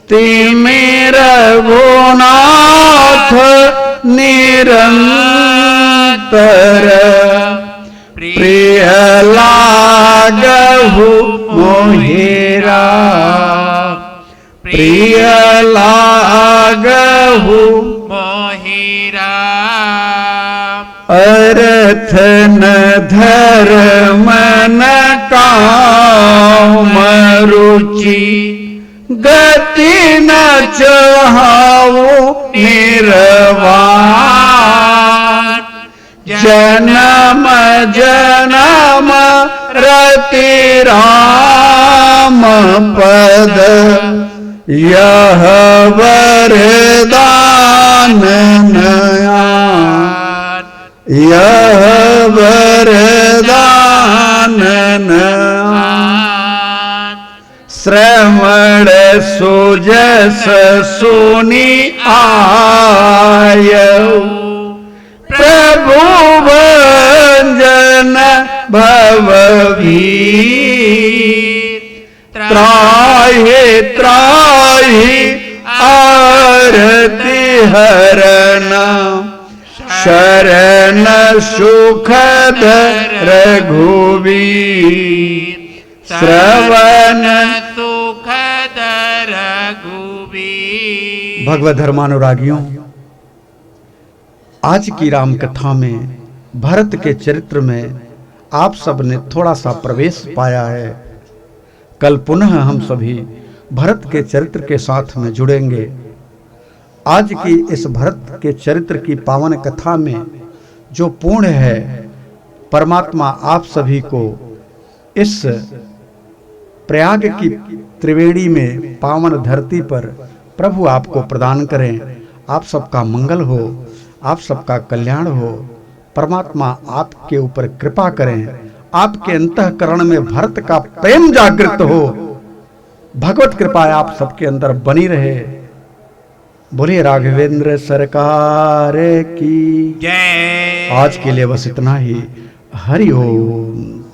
तिमि रघुनाथ निरंतर, प्रिय लागहु मोहिरा, प्रिय लागहु मोहिरा। अर्थ न धर्म न काम रुचि, गति न चाहु निर्वाण, जन्म जन्म रति राम पद, यह वरदान नया, यह वरदान नया। श्रवण सुजस सुनि आयौ, प्रभु भंजन भवभीर, त्राहि त्राहि आरति हरण, शरण सुखद रघुवीर, श्रवण सुखद रघुवीर। भगवत धर्मानुरागियों, आज की राम कथा में भरत के चरित्र में आप सब ने थोड़ा सा प्रवेश पाया है। कल पुनः हम सभी भरत के चरित्र के साथ में जुड़ेंगे। आज की इस भरत के चरित्र की पावन कथा में जो पुण्य है, परमात्मा आप सभी को इस प्रयाग की त्रिवेणी में पावन धरती पर प्रभु आपको प्रदान करें। आप सबका मंगल हो, आप सबका कल्याण हो। परमात्मा आपके ऊपर कृपा करें, आपके अंतःकरण में भरत का प्रेम जागृत हो। भगवत कृपा आप सबके अंदर बनी रहे। बोलिए राघवेंद्र सरकार की जय। आज के लिए बस इतना ही। हरि ओम।